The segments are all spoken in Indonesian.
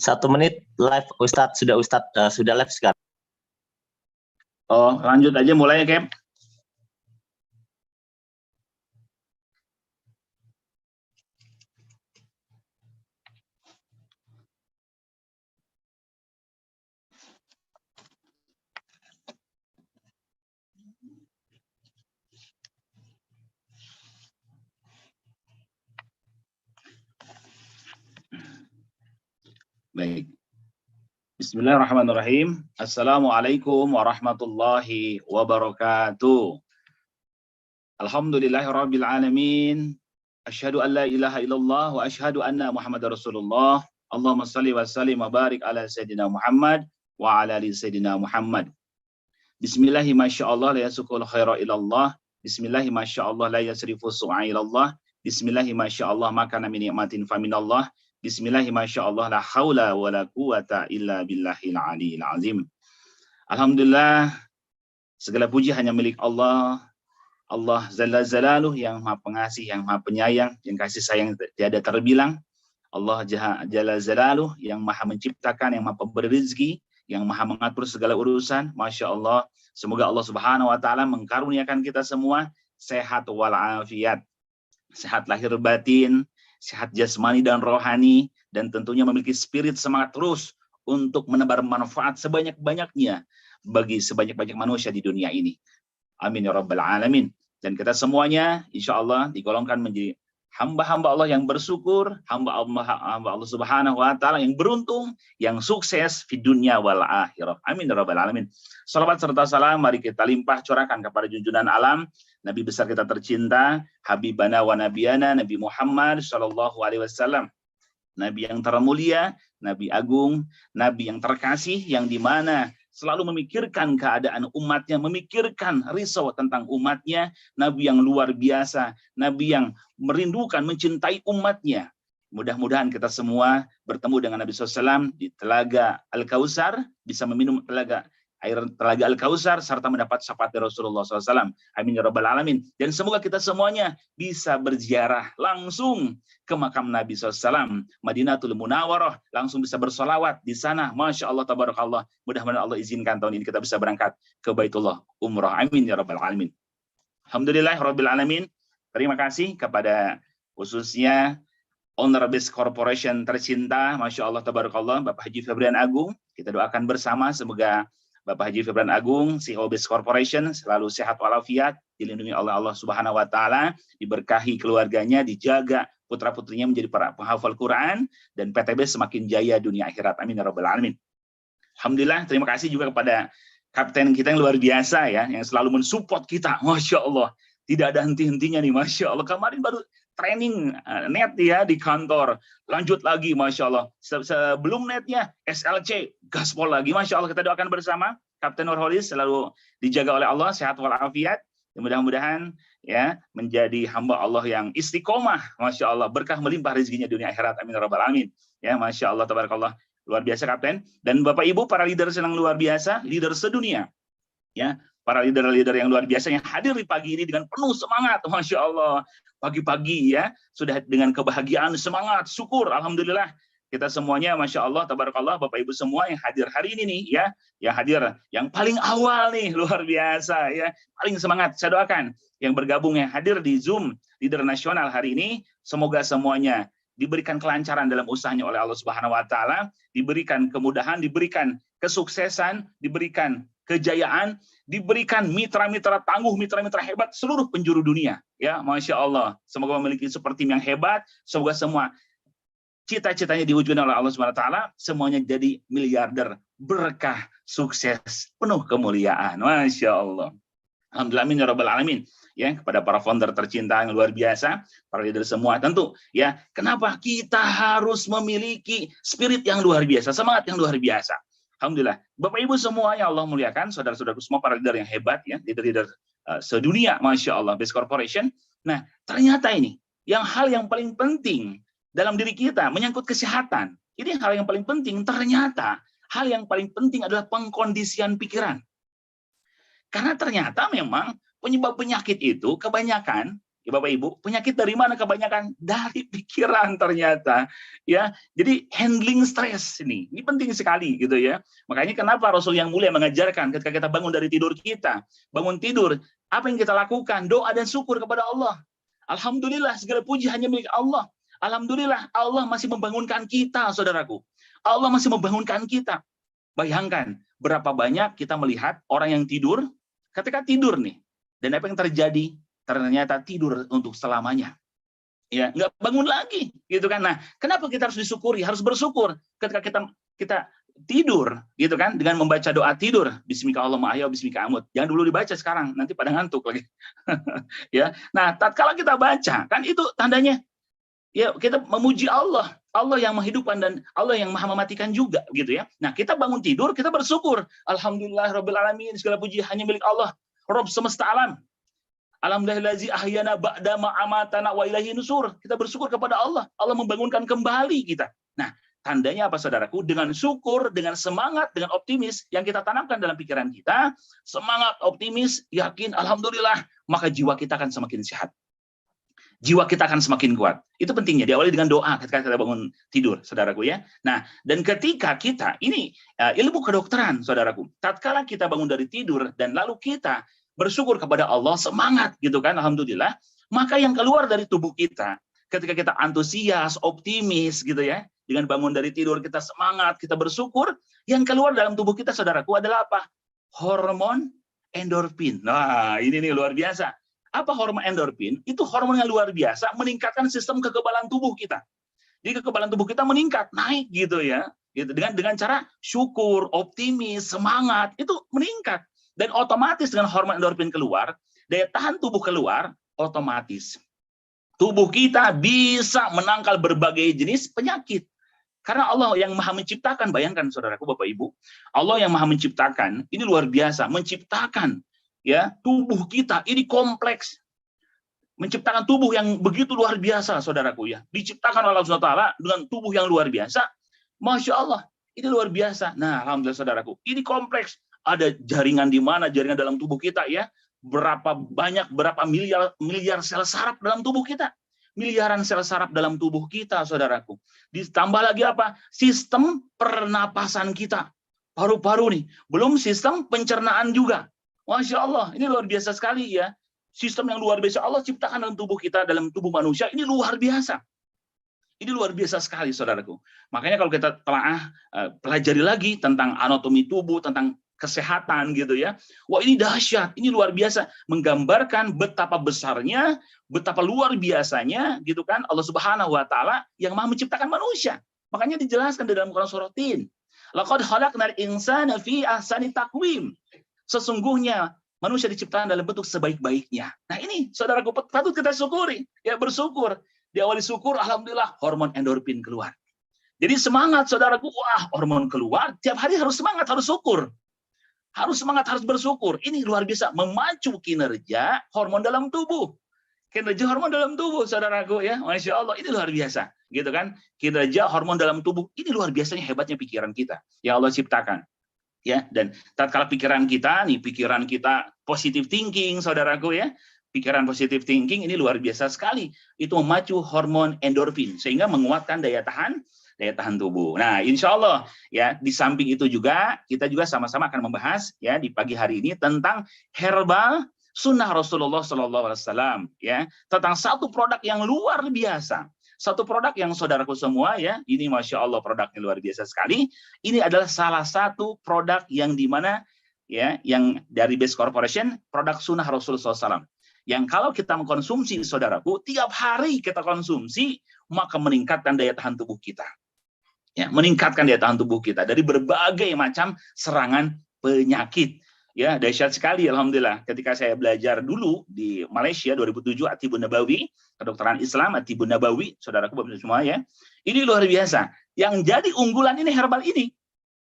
1 menit live Ustadz, sudah live sekarang. Oh, lanjut aja mulai ya, Kem. Baik. Bismillahirrahmanirrahim. Assalamualaikum warahmatullahi wabarakatuh. Alhamdulillahirabbil alamin. Asyhadu an la ilaha illallah wa asyhadu anna Muhammadar Rasulullah. Allahumma shalli wa sallim wa barik ala sayyidina Muhammad wa ala ali sayyidina Muhammad. Bismillahi masyaallah la yasukul khaira ilallah. Bismillahi masyaallah la yasrifu su'a ilallah. Bismillahi masyaallah ma kana min ni'matin faminallah. Bismillahi masyaallah la haula wa la quwata illa billahil aliyil azim. Alhamdulillah, segala puji hanya milik Allah. Allah Jalla Jalaluh yang Maha Pengasih, yang Maha Penyayang, yang kasih sayang tiada terbilang. Allah Jalla Jalaluh yang Maha Menciptakan, yang Maha Pemberi rezeki, yang Maha mengatur segala urusan. Masya Allah. Semoga Allah Subhanahu wa taala mengkaruniakan kita semua sehat walafiat. Sehat lahir batin, sehat jasmani dan rohani, dan tentunya memiliki spirit semangat terus untuk menebar manfaat sebanyak-banyaknya bagi sebanyak-banyak manusia di dunia ini. Amin ya rabbal alamin. Dan kita semuanya insya Allah digolongkan menjadi hamba-hamba Allah yang bersyukur, hamba Allah Subhanahu wa taala yang beruntung, yang sukses di dunia wal akhirah. Amin ya rabbal alamin. Salawat serta salam mari kita limpah curahkan kepada junjungan alam Nabi besar kita tercinta, Habibana wa Nabiyana, Nabi Muhammad sallallahu alaihi wasallam. Nabi yang termulia, Nabi agung, Nabi yang terkasih, yang dimana selalu memikirkan keadaan umatnya, memikirkan risau tentang umatnya, Nabi yang luar biasa, Nabi yang merindukan, mencintai umatnya. Mudah-mudahan kita semua bertemu dengan Nabi SAW di Telaga Al-Kautsar, bisa meminum air Telaga Al-Kautsar, serta mendapat syafaat dari Rasulullah SAW. Amin ya rabbal alamin. Dan semoga kita semuanya bisa berziarah langsung ke makam Nabi SAW, Madinatul Munawwarah, langsung bisa bersolawat di sana. Masya Allah, tabarakallah. Mudah-mudahan Allah izinkan tahun ini kita bisa berangkat ke Baitullah Umrah. Amin ya rabbal alamin. Alhamdulillah rabbil alamin. Terima kasih kepada khususnya Owner Base Corporation tercinta, Masya Allah, tabarakallah, Bapak Haji Febrian Agung. Kita doakan bersama semoga Bapak Haji Febrian Agung, CEO Base Corporation, selalu sehat walafiat, dilindungi oleh Allah Subhanahu wa taala, diberkahi keluarganya, dijaga putra-putrinya menjadi para penghafal Quran, dan PTB semakin jaya dunia akhirat. Amin ya rabbal alamin. Alhamdulillah, terima kasih juga kepada kapten kita yang luar biasa ya, yang selalu mensupport kita. Masya Allah, tidak ada henti-hentinya nih, Masya Allah. Kemarin baru training net ya di kantor, lanjut lagi, Masya Allah. Sebelum netnya SLC, gaspol lagi, Masya Allah. Kita doakan bersama Kapten Nurholis selalu dijaga oleh Allah, sehat walafiat, mudah-mudahan ya menjadi hamba Allah yang istiqomah, Masya Allah, berkah melimpah rezekinya dunia akhirat. Amin ya rabbal alamin. Ya, Masya Allah, tabarakallah, luar biasa Kapten. Dan Bapak Ibu para leader yang luar biasa, leader sedunia ya, para leader-leader yang luar biasa yang hadir di pagi ini dengan penuh semangat, Masya Allah. Pagi-pagi ya, sudah dengan kebahagiaan, semangat, syukur, alhamdulillah. Kita semuanya, Masya Allah, tabarakallah, Bapak Ibu semua yang hadir hari ini nih, ya, yang hadir, yang paling awal nih, luar biasa, ya, paling semangat. Saya doakan yang bergabung, yang hadir di Zoom Leader Nasional hari ini, semoga semuanya diberikan kelancaran dalam usahanya oleh Allah Subhanahu wa taala, diberikan kemudahan, diberikan kesuksesan, diberikan kejayaan, diberikan mitra-mitra tangguh, mitra-mitra hebat seluruh penjuru dunia. Ya, Masya Allah. Semoga memiliki super tim yang hebat. Semoga semua cita-citanya diwujudkan oleh Allah Subhanahu wa taala, semuanya jadi miliarder, berkah, sukses, penuh kemuliaan. Masya Allah. Alhamdulillah, amin ya rabbal alamin. Ya, kepada para founder tercinta yang luar biasa, para leader semua tentu ya, kenapa kita harus memiliki spirit yang luar biasa, semangat yang luar biasa. Alhamdulillah, Bapak Ibu semua yang Allah muliakan, saudara-saudaraku semua para leader yang hebat ya, leader-leader sedunia, Masya Allah, Base Corporation. Nah, ternyata ini hal yang paling penting dalam diri kita menyangkut kesehatan. Ini hal yang paling penting. Ternyata hal yang paling penting adalah pengkondisian pikiran. Karena ternyata memang penyebab penyakit itu kebanyakan Ya Bapak Ibu, penyakit dari mana kebanyakan? Dari pikiran ternyata. Ya, jadi handling stres ini penting sekali gitu ya. Makanya kenapa Rasul yang mulia mengajarkan ketika kita bangun dari tidur kita, bangun tidur, apa yang kita lakukan? Doa dan syukur kepada Allah. Alhamdulillah, segala puji hanya milik Allah. Alhamdulillah, Allah masih membangunkan kita, saudaraku. Allah masih membangunkan kita. Bayangkan, berapa banyak kita melihat orang yang tidur, ketika tidur nih, dan apa yang terjadi? Ternyata tidur untuk selamanya. Ya, nggak bangun lagi, gitu kan? Nah, kenapa kita harus disyukuri? Harus bersyukur ketika kita tidur, gitu kan? Dengan membaca doa tidur, Bismika Allahumma ahya bismika amut. Jangan dulu dibaca sekarang, nanti pada ngantuk lagi. Ya, nah, tatkala kita baca, kan itu tandanya ya kita memuji Allah. Allah yang menghidupkan dan Allah yang maha mematikan juga, gitu ya. Nah, kita bangun tidur, kita bersyukur. Alhamdulillah Rabbil Alamin, segala puji hanya milik Allah, Rabb semesta alam. Alhamdulillahi ahyana ba'da ma amatana wa ilaihi nusur. Kita bersyukur kepada Allah. Allah membangunkan kembali kita. Nah, tandanya apa saudaraku? Dengan syukur, dengan semangat, dengan optimis yang kita tanamkan dalam pikiran kita, semangat, optimis, yakin, alhamdulillah, maka jiwa kita akan semakin sehat. Jiwa kita akan semakin kuat. Itu pentingnya, diawali dengan doa ketika kita bangun tidur, saudaraku ya. Nah, dan ketika kita, ini ilmu kedokteran, saudaraku. Tatkala kita bangun dari tidur, dan lalu kita bersyukur kepada Allah, semangat gitu kan, alhamdulillah, maka yang keluar dari tubuh kita, ketika kita antusias, optimis gitu ya, dengan bangun dari tidur kita semangat, kita bersyukur, yang keluar dalam tubuh kita, saudaraku, adalah apa? Hormon endorfin. Nah, ini nih luar biasa. Apa hormon endorfin? Itu hormon yang luar biasa, meningkatkan sistem kekebalan tubuh kita. Jadi kekebalan tubuh kita meningkat, naik gitu ya. Gitu. Dengan cara syukur, optimis, semangat, itu meningkat. Dan otomatis dengan hormon endorfin keluar, daya tahan tubuh keluar, otomatis tubuh kita bisa menangkal berbagai jenis penyakit. Karena Allah yang maha menciptakan, bayangkan saudaraku, Bapak Ibu, Allah yang maha menciptakan, ini luar biasa, menciptakan ya tubuh kita, ini kompleks. Menciptakan tubuh yang begitu luar biasa, saudaraku ya. Diciptakan oleh Allah SWT dengan tubuh yang luar biasa. Masya Allah, ini luar biasa. Nah, alhamdulillah saudaraku, ini kompleks. Ada jaringan di mana, jaringan dalam tubuh kita ya, berapa miliar sel saraf dalam tubuh kita, miliaran sel saraf dalam tubuh kita, saudaraku. Ditambah lagi apa? Sistem pernapasan kita, paru-paru nih, belum sistem pencernaan juga. Masya Allah, ini luar biasa sekali ya. Sistem yang luar biasa Allah ciptakan dalam tubuh kita, dalam tubuh manusia, ini luar biasa. Ini luar biasa sekali, saudaraku. Makanya kalau kita telah pelajari lagi tentang anatomi tubuh, tentang kesehatan gitu ya. Wah, ini dahsyat, ini luar biasa, menggambarkan betapa besarnya, betapa luar biasanya gitu kan Allah Subhanahu wa taala yang Maha menciptakan manusia. Makanya dijelaskan di dalam Quran surah Tin. Laqad khalaqnal insana fi ahsani taqwim. Sesungguhnya manusia diciptakan dalam bentuk sebaik-baiknya. Nah, ini saudaraku patut kita syukuri, ya bersyukur. Diawali syukur, alhamdulillah hormon endorfin keluar. Jadi semangat saudaraku, wah hormon keluar, tiap hari harus semangat, harus syukur. Harus semangat, harus bersyukur. Ini luar biasa, memacu kinerja hormon dalam tubuh. Kinerja hormon dalam tubuh, saudaraku ya. Masya Allah, ini luar biasa. Gitu kan? Kinerja hormon dalam tubuh, ini luar biasanya hebatnya pikiran kita. Yang Allah ciptakan. Ya, dan tatkala pikiran kita positive thinking, saudaraku ya. Pikiran positive thinking ini luar biasa sekali. Itu memacu hormon endorfin, sehingga menguatkan daya tahan tubuh. Nah, insya Allah ya di samping itu juga kita juga sama-sama akan membahas ya di pagi hari ini tentang herbal sunnah Rasulullah SAW ya, tentang satu produk yang luar biasa, satu produk yang saudaraku semua ya, ini masya Allah produknya luar biasa sekali. Ini adalah salah satu produk yang dimana ya yang dari Base Corporation, produk sunnah Rasulullah SAW. Yang kalau kita mengkonsumsi saudaraku, tiap hari kita konsumsi maka meningkatkan daya tahan tubuh kita. Ya, meningkatkan daya tahan tubuh kita dari berbagai macam serangan penyakit. Ya, dahsyat sekali alhamdulillah. Ketika saya belajar dulu di Malaysia 2007 At-Tibbun Nabawi, kedokteran Islam At-Tibbun Nabawi, saudaraku Bapak semua ya. Ini luar biasa. Yang jadi unggulan ini herbal ini.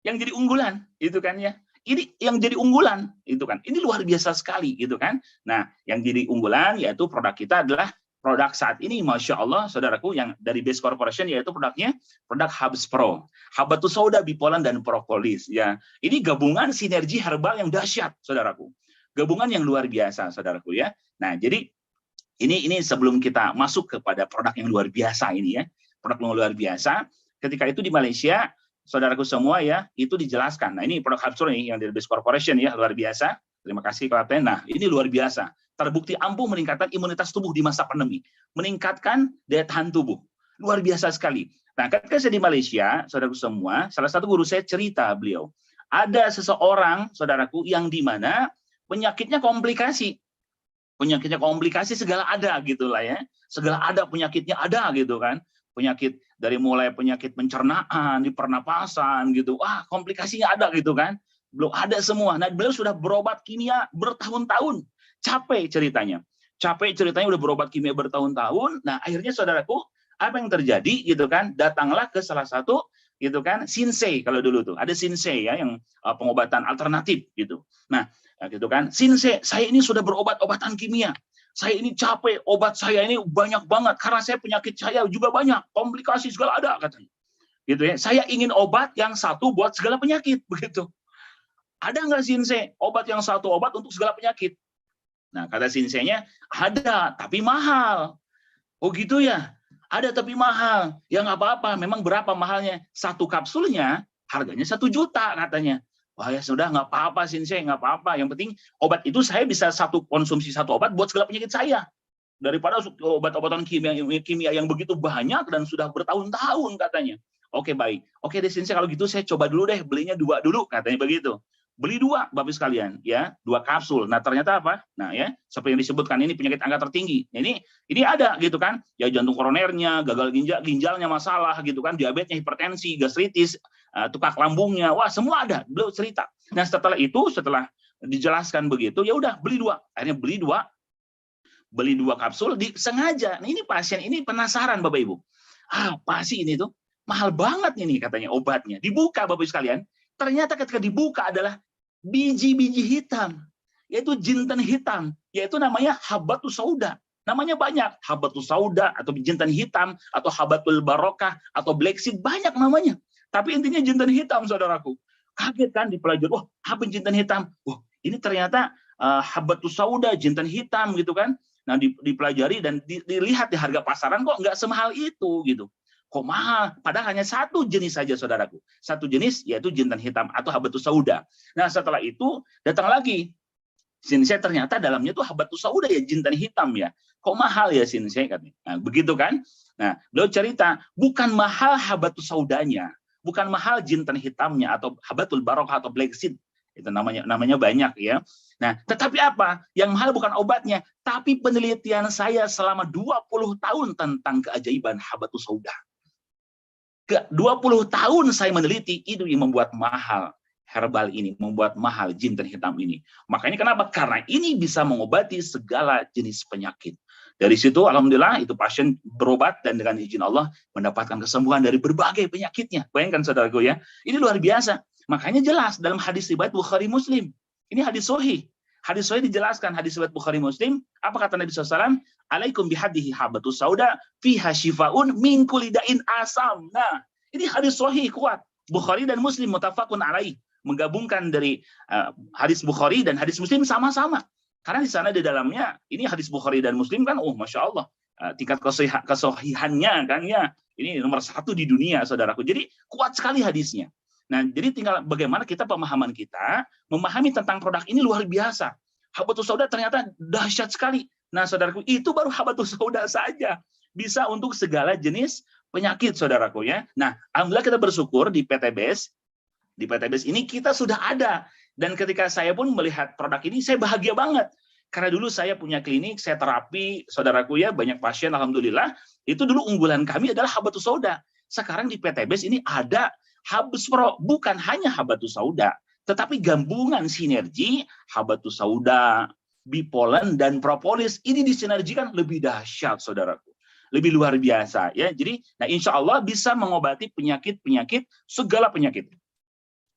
Yang jadi unggulan, itu kan ya. Ini yang jadi unggulan, itu kan. Ini luar biasa sekali, gitu kan. Nah, yang jadi unggulan yaitu produk kita adalah produk saat ini, masya Allah, saudaraku, yang dari Base Corporation yaitu produk Habs Pro, Habatus Sauda, Bipolan dan Propolis. Ya, ini gabungan sinergi herbal yang dahsyat, saudaraku. Gabungan yang luar biasa, saudaraku ya. Nah, jadi Ini sebelum kita masuk kepada produk yang luar biasa ini ya, produk yang luar biasa. Ketika itu di Malaysia, saudaraku semua ya, itu dijelaskan. Nah ini produk Habsur nih yang dari Base Corporation ya, luar biasa. Terima kasih Klaten. Nah ini luar biasa. Terbukti ampuh meningkatkan imunitas tubuh di masa pandemi, meningkatkan daya tahan tubuh. Luar biasa sekali. Nah ketika saya di Malaysia, saudaraku semua, salah satu guru saya cerita beliau, ada seseorang saudaraku yang di mana penyakitnya komplikasi. Penyakitnya komplikasi segala ada gitulah ya, segala ada penyakitnya ada gitu kan, penyakit dari mulai penyakit pencernaan, di pernapasan gitu, wah komplikasinya ada gitu kan, belum ada semua. Nah beliau sudah berobat kimia bertahun-tahun, capek ceritanya udah berobat kimia bertahun-tahun. Nah akhirnya saudaraku, apa yang terjadi gitu kan, datanglah ke salah satu gitu kan, Shinsei kalau dulu tuh ada Shinsei ya yang pengobatan alternatif gitu. Nah gitu kan, Shinsei, saya ini sudah berobat-obatan kimia, saya ini capek, obat saya ini banyak banget karena saya penyakit saya juga banyak, komplikasi segala ada katanya. Gitu ya, saya ingin obat yang satu buat segala penyakit begitu. Ada nggak Shinsei obat yang satu obat untuk segala penyakit? Nah kata Shinsei-nya ada tapi mahal. Oh gitu ya, ada tapi mahal. Ya nggak apa-apa, memang berapa mahalnya? Satu kapsulnya harganya 1 juta katanya. Wah ya sudah, nggak apa-apa Shinsei, nggak apa-apa. Yang penting obat itu saya bisa konsumsi satu obat buat segala penyakit saya. Daripada obat-obatan kimia yang begitu banyak dan sudah bertahun-tahun katanya. Oke baik, oke deh Shinsei kalau gitu saya coba dulu deh, belinya 2 dulu katanya begitu. Beli 2 Bapak sekalian ya, 2 kapsul. Nah ternyata apa? Nah ya seperti yang disebutkan ini penyakit angka tertinggi. Nah, ini ada gitu kan, ya jantung koronernya, gagal ginjalnya masalah gitu kan, diabetesnya, hipertensi, gastritis, tukak lambungnya, wah semua ada. Beliau cerita. Nah setelah itu, setelah dijelaskan begitu, ya udah beli 2. Akhirnya beli 2 kapsul sengaja. Nah ini pasien ini penasaran Bapak Ibu. Apa sih ini tuh? Mahal banget ini katanya obatnya. Dibuka Bapak Ibu sekalian. Ternyata ketika dibuka adalah biji-biji hitam, yaitu jinten hitam, yaitu namanya habatus sauda. Namanya banyak, habatus sauda atau jinten hitam atau habatul barokah atau black seed, banyak namanya. Tapi intinya jinten hitam saudaraku. Kaget kan dipelajari, wah apa jinten hitam? Wah ini ternyata habatus sauda, jinten hitam gitu kan. Nah dipelajari dan dilihat di harga pasaran kok nggak semahal itu gitu. Kok mahal? Padahal hanya satu jenis saja saudaraku. Satu jenis yaitu jinten hitam atau habatus sauda. Nah setelah itu datang lagi. Shinsei ternyata dalamnya tuh habatus sauda ya, jinten hitam ya. Kok mahal ya Shinsei katanya. Nah begitu kan. Nah beliau cerita bukan mahal habatus saudanya. Bukan mahal jinten hitamnya atau habatul barokah atau black seed. Itu namanya banyak ya. Nah, tetapi apa? Yang mahal bukan obatnya, tapi penelitian saya selama 20 tahun tentang keajaiban habatus sauda. 20 tahun saya meneliti, itu yang membuat mahal herbal ini, membuat mahal jinten hitam ini. Makanya kenapa? Karena ini bisa mengobati segala jenis penyakit. Dari situ alhamdulillah itu pasien berobat dan dengan izin Allah mendapatkan kesembuhan dari berbagai penyakitnya. Bayangkan saudaraku ya, ini luar biasa. Makanya jelas dalam hadis riwayat Bukhari Muslim. Ini hadis sahih. Hadis sahih dijelaskan, hadis riwayat Bukhari Muslim, apa kata Nabi SAW? Alaikum bihadihi habatus sauda fiha shifaun min kulli da'in asam. Nah, ini hadis sahih kuat. Bukhari dan Muslim muttafaqun alaih. Menggabungkan dari hadis Bukhari dan hadis Muslim sama-sama. Karena di sana di dalamnya, ini hadis Bukhari dan Muslim kan, Masya Allah, tingkat kesahihannya kan ya, ini nomor 1 di dunia, saudaraku. Jadi kuat sekali hadisnya. Nah, jadi tinggal bagaimana kita pemahaman kita, memahami tentang produk ini luar biasa. Habatus sauda ternyata dahsyat sekali. Nah, saudaraku, itu baru habatus sauda saja. Bisa untuk segala jenis penyakit, saudaraku ya. Nah, alhamdulillah kita bersyukur di PTBS. Di PTBS ini kita sudah ada. Dan ketika saya pun melihat produk ini, saya bahagia banget. Karena dulu saya punya klinik, saya terapi, saudaraku ya, banyak pasien, alhamdulillah. Itu dulu unggulan kami adalah habatus sauda. Sekarang di PTBS ini ada Habus Pro, bukan hanya habatus sauda, tetapi gabungan sinergi habatus sauda, bipolen, dan propolis. Ini disinergikan lebih dahsyat, saudaraku. Lebih luar biasa. Ya. Jadi, nah insya Allah bisa mengobati penyakit-penyakit, segala penyakit.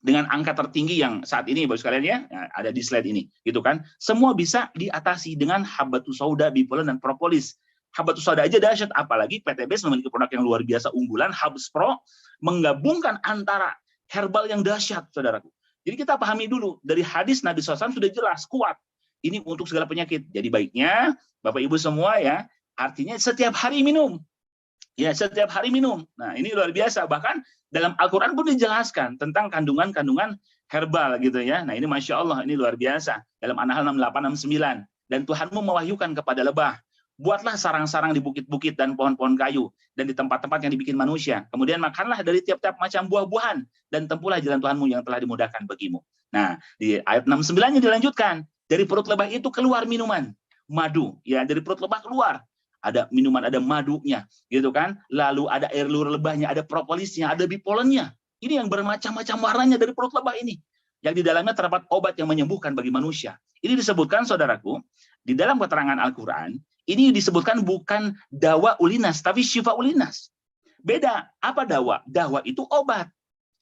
Dengan angka tertinggi yang saat ini, Bapak sekalian ya, ada di slide ini. Gitu kan. Semua bisa diatasi dengan habatus sauda, bipolen, dan propolis. Habatus sauda aja dahsyat, apalagi PTBS memiliki produk yang luar biasa unggulan, Habus Pro, menggabungkan antara herbal yang dahsyat, saudaraku. Jadi kita pahami dulu, dari hadis Nabi SAW sudah jelas, kuat. Ini untuk segala penyakit. Jadi baiknya Bapak Ibu semua ya, artinya setiap hari minum. Ya, setiap hari minum. Nah, ini luar biasa. Bahkan dalam Al-Quran pun dijelaskan tentang kandungan-kandungan herbal gitu ya. Nah, ini Masya Allah, ini luar biasa. Dalam An-Nahl 68, 69. Dan Tuhanmu mewahyukan kepada lebah, buatlah sarang-sarang di bukit-bukit dan pohon-pohon kayu, dan di tempat-tempat yang dibikin manusia. Kemudian makanlah dari tiap-tiap macam buah-buahan, dan tempuhlah jalan Tuhanmu yang telah dimudahkan bagimu. Nah, di ayat 69-nya dilanjutkan, dari perut lebah itu keluar minuman, madu. Ya, dari perut lebah keluar. Ada minuman, ada madunya, gitu kan? Lalu ada air liur lebahnya, ada propolisnya, ada bipolennya. Ini yang bermacam-macam warnanya dari perut lebah ini. Yang di dalamnya terdapat obat yang menyembuhkan bagi manusia. Ini disebutkan, saudaraku, di dalam keterangan Al-Quran, ini disebutkan bukan dawa ulinas, tapi syifa ulinas. Beda, apa dawa? Dawa itu obat,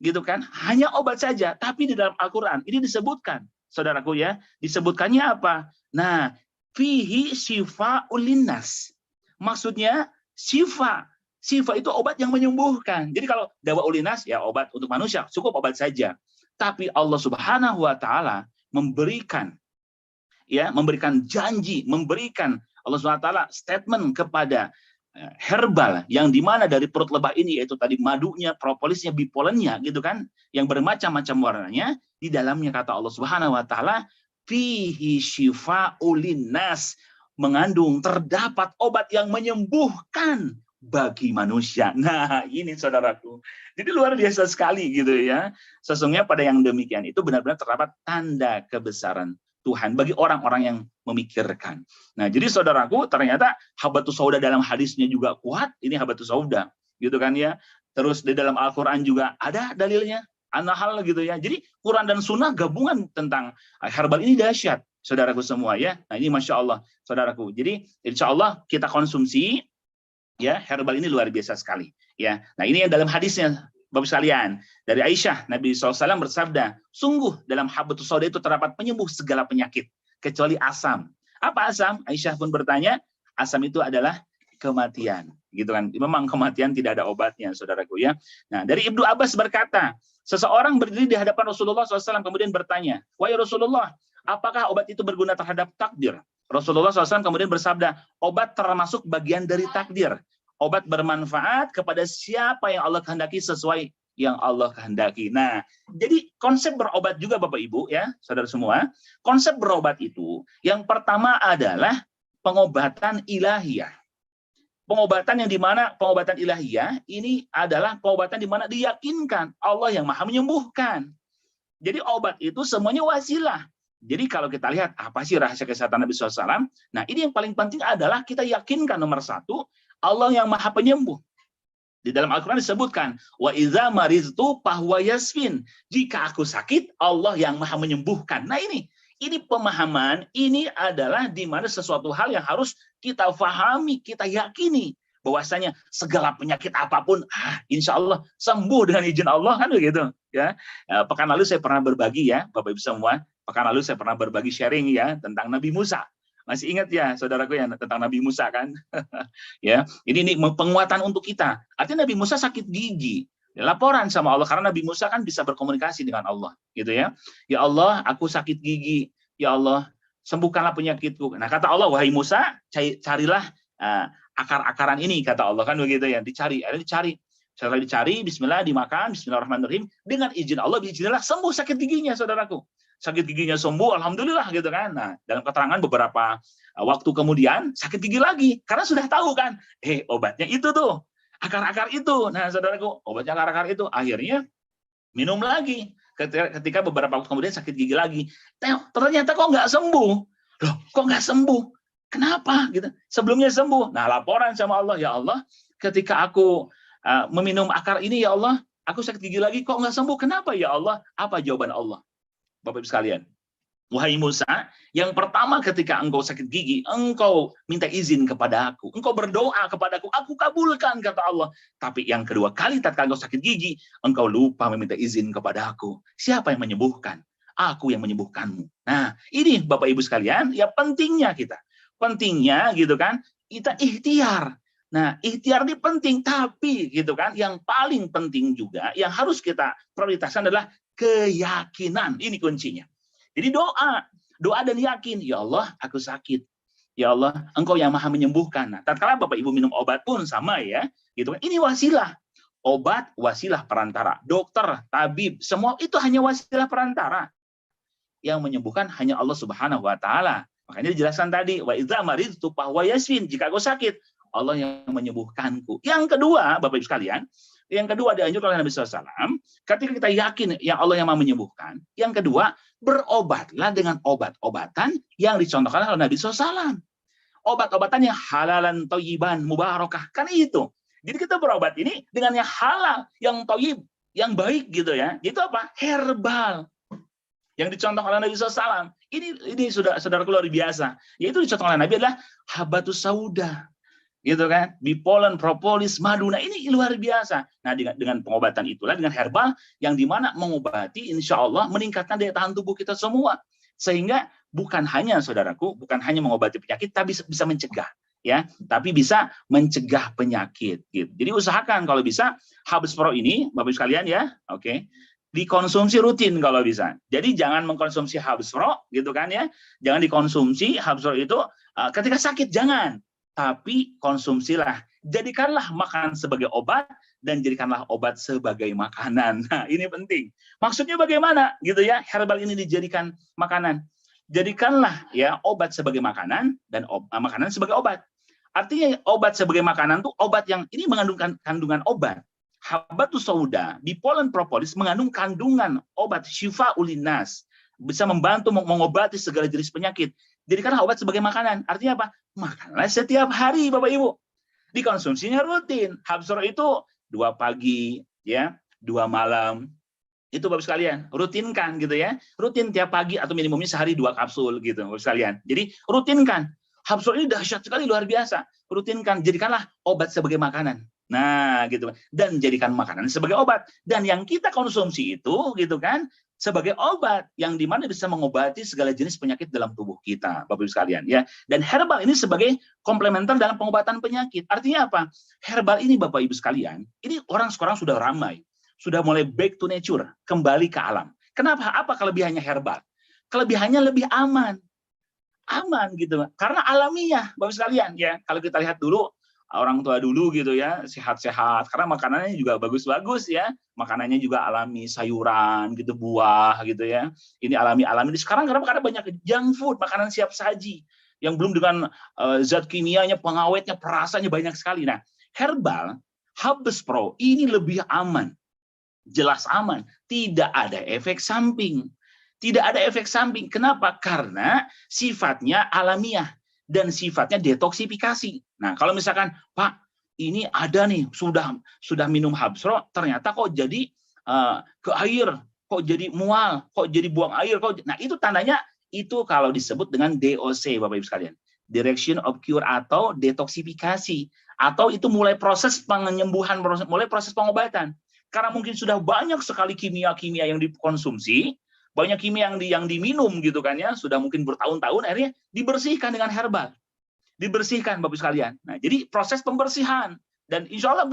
gitu kan? Hanya obat saja, tapi di dalam Al-Quran, ini disebutkan, saudaraku ya, disebutkannya apa? Nah, fihi syifa ulinas. Maksudnya syifa. Syifa itu obat yang menyembuhkan. Jadi kalau dawa ulinas ya obat untuk manusia, cukup obat saja. Tapi Allah Subhanahu wa taala memberikan janji, memberikan Allah Subhanahu wa taala statement kepada herbal yang dimana dari perut lebah ini yaitu tadi madunya, propolisnya, bipolennya gitu kan, yang bermacam-macam warnanya, di dalamnya kata Allah Subhanahu wa taala fihi syifa'ul linnas, mengandung terdapat obat yang menyembuhkan bagi manusia. Nah, ini saudaraku. Jadi luar biasa sekali gitu ya. Sesungguhnya pada yang demikian itu benar-benar terdapat tanda kebesaran Tuhan bagi orang-orang yang memikirkan. Nah, jadi saudaraku, ternyata habatus sauda dalam hadisnya juga kuat. Ini habatus sauda, gitu kan ya. Terus di dalam Al-Quran juga ada dalilnya. An-Nahl gitu ya. Jadi Quran dan Sunnah gabungan tentang herbal ini dahsyat. Saudaraku semua ya. Nah, ini Masya Allah, saudaraku. Jadi insya Allah kita konsumsi ya herbal ini luar biasa sekali. Ya. Nah, ini yang dalam hadisnya, Bapak sekalian. Dari Aisyah, Nabi SAW bersabda, sungguh dalam habatus sauda itu terdapat penyembuh segala penyakit, kecuali asam. Apa asam? Aisyah pun bertanya, asam itu adalah kematian. Gitu kan. Memang kematian tidak ada obatnya, saudaraku ya. Nah, dari Ibnu Abbas berkata, seseorang berdiri di hadapan Rasulullah SAW kemudian bertanya, wahai Rasulullah, apakah obat itu berguna terhadap takdir? Rasulullah SAW kemudian bersabda, obat termasuk bagian dari takdir. Obat bermanfaat kepada siapa yang Allah kehendaki sesuai yang Allah kehendaki. Nah, jadi konsep berobat juga Bapak Ibu ya, saudara semua. Konsep berobat itu yang pertama adalah pengobatan ilahiyah. Pengobatan yang dimana pengobatan ilahiyah ini adalah pengobatan di mana diyakinkan Allah yang maha menyembuhkan. Jadi obat itu semuanya wasilah. Jadi kalau kita lihat apa sih rahasia kesehatan Nabi SAW, nah ini yang paling penting adalah kita yakinkan nomor satu, Allah yang maha penyembuh. Di dalam Al-Quran disebutkan, wa idza maridtu fahuwa yasfin. Jika aku sakit, Allah yang maha menyembuhkan. Nah ini pemahaman, ini adalah di mana sesuatu hal yang harus kita fahami, kita yakini. Bahwasanya segala penyakit apapun, insya Allah sembuh dengan izin Allah, kan begitu. Ya, pekan lalu saya pernah berbagi ya, Bapak Ibu semua. Pekan lalu saya pernah berbagi sharing ya tentang Nabi Musa. Masih ingat ya, saudaraku ya tentang Nabi Musa kan? Ya, ini penguatan untuk kita. Artinya Nabi Musa sakit gigi. Laporan sama Allah karena Nabi Musa kan bisa berkomunikasi dengan Allah, gitu ya. Ya Allah, aku sakit gigi. Ya Allah, sembuhkanlah penyakitku. Nah, kata Allah, wahai Musa, carilah akar-akaran ini, kata Allah kan begitu ya. Dicari, akhirnya dicari. Setelah dicari, bismillah, dimakan, bismillahirrahmanirrahim. Dengan izin Allah, biiznillah sembuh sakit giginya, saudaraku. Sakit giginya sembuh, alhamdulillah gitu kan. Nah, dalam keterangan beberapa waktu kemudian sakit gigi lagi karena sudah tahu kan, obatnya itu tuh, akar-akar itu. Nah, saudaraku, obatnya akar-akar itu. Akhirnya minum lagi. Ketika beberapa waktu kemudian sakit gigi lagi, ternyata kok nggak sembuh. Loh, kok nggak sembuh? Kenapa? Gitu. Sebelumnya sembuh. Nah, laporan sama Allah, ya Allah, ketika aku meminum akar ini, ya Allah, aku sakit gigi lagi, kok nggak sembuh? Kenapa ya Allah? Apa jawaban Allah? Bapak Ibu sekalian, wahai Musa, yang pertama ketika engkau sakit gigi, engkau minta izin kepada aku, engkau berdoa kepadaku, aku kabulkan, kata Allah. Tapi yang kedua kali tatkala engkau sakit gigi, engkau lupa meminta izin kepada aku. Siapa yang menyembuhkan? Aku yang menyembuhkanmu. Nah, ini Bapak Ibu sekalian, ya pentingnya kita. Pentingnya gitu kan, kita ikhtiar. Nah, ikhtiar ini penting, tapi gitu kan, yang paling penting juga, yang harus kita prioritaskan adalah keyakinan. Ini kuncinya. Jadi doa. Doa dan yakin, ya Allah, aku sakit. Ya Allah, Engkau yang maha menyembuhkan. Nah, tatkala Bapak Ibu minum obat pun sama ya, gitu kan. Ini wasilah. Obat, wasilah perantara. Dokter, tabib, semua itu hanya wasilah perantara. Yang menyembuhkan hanya Allah Subhanahu wa taala. Makanya dijelaskan tadi, wa idza maridtu fahuwa yashfin, jika aku sakit, Allah yang menyembuhkanku. Yang kedua, Bapak Ibu sekalian, yang kedua dianjurkan oleh Nabi SAW, ketika kita yakin ya Allah yang mau menyembuhkan, yang kedua, berobatlah dengan obat-obatan yang dicontohkan oleh Nabi SAW. Obat-obatan yang halalan, thayyiban, mubarakah. Kan itu. Jadi kita berobat ini dengan yang halal, yang thayyib, yang baik gitu ya. Itu apa? Herbal. Yang dicontohkan oleh Nabi SAW. Ini sudah saudaraku luar biasa. Yaitu dicontohkan oleh Nabi adalah habatus sauda. Gitu kan, bipolen, propolis, madu. Nah, ini luar biasa. Nah, dengan pengobatan itulah, dengan herbal yang dimana mengobati, insya Allah meningkatkan daya tahan tubuh kita semua, sehingga bukan hanya saudaraku, bukan hanya mengobati penyakit, tapi bisa mencegah, ya, tapi bisa mencegah penyakit. Gitu. Jadi usahakan kalau bisa Habs Pro ini, Bapak Ibu sekalian ya, oke, dikonsumsi rutin kalau bisa. Jadi jangan mengkonsumsi Habs Pro, gitu kan ya, jangan dikonsumsi Habs Pro itu ketika sakit, jangan. Tapi konsumsilah, jadikanlah makanan sebagai obat dan jadikanlah obat sebagai makanan. Nah, ini penting. Maksudnya bagaimana gitu ya? Herbal ini dijadikan makanan. Jadikanlah ya obat sebagai makanan dan makanan sebagai obat. Artinya obat sebagai makanan tuh obat yang ini mengandung kandungan obat. Habatus sauda, bipolen propolis mengandung kandungan obat syifa ulinas, bisa membantu mengobati segala jenis penyakit. Jadikanlah obat sebagai makanan. Artinya apa? Makanlah setiap hari, Bapak Ibu. Dikonsumsinya rutin. Habs Pro itu 2 pagi, ya, 2 malam. Itu Bapak sekalian, rutinkan gitu ya. Rutin tiap pagi atau minimumnya sehari 2 kapsul gitu, Bapak sekalian. Jadi rutinkan. Habs Pro ini dahsyat sekali, luar biasa. Rutinkan, jadikanlah obat sebagai makanan. Nah, gitu. Dan jadikan makanan sebagai obat. Dan yang kita konsumsi itu, gitu kan, sebagai obat yang dimana bisa mengobati segala jenis penyakit dalam tubuh kita, Bapak Ibu sekalian ya. Dan herbal ini sebagai komplementer dalam pengobatan penyakit. Artinya apa? Herbal ini Bapak Ibu sekalian, ini orang sekarang sudah ramai, sudah mulai back to nature, kembali ke alam. Kenapa? Apa kelebihannya herbal? Kelebihannya lebih aman gitu, karena alamiah, Bapak Ibu sekalian ya. Kalau kita lihat dulu orang tua dulu gitu ya, sehat-sehat, karena makanannya juga bagus-bagus ya, makanannya juga alami, sayuran gitu, buah gitu ya, ini alami-alami. Sekarang karena banyak junk food, makanan siap saji, yang belum dengan zat kimianya, pengawetnya, perasanya banyak sekali. Nah, herbal, Habs Pro ini lebih aman, jelas aman, tidak ada efek samping. Tidak ada efek samping, kenapa? Karena sifatnya alamiah. Dan sifatnya detoksifikasi. Nah, kalau misalkan, Pak, ini ada nih, sudah minum Habs Pro, ternyata kok jadi ke air, kok jadi mual, kok jadi buang air, nah itu tandanya, itu kalau disebut dengan DOC, Bapak Ibu sekalian. Direction of Cure atau detoksifikasi. Atau itu mulai proses penyembuhan, mulai proses pengobatan. Karena mungkin sudah banyak sekali kimia-kimia yang dikonsumsi, banyak kimia yang diminum gitu kan ya, sudah mungkin bertahun-tahun, akhirnya dibersihkan dengan herbal. Dibersihkan Bapak sekalian. Nah, jadi proses pembersihan dan insya Allah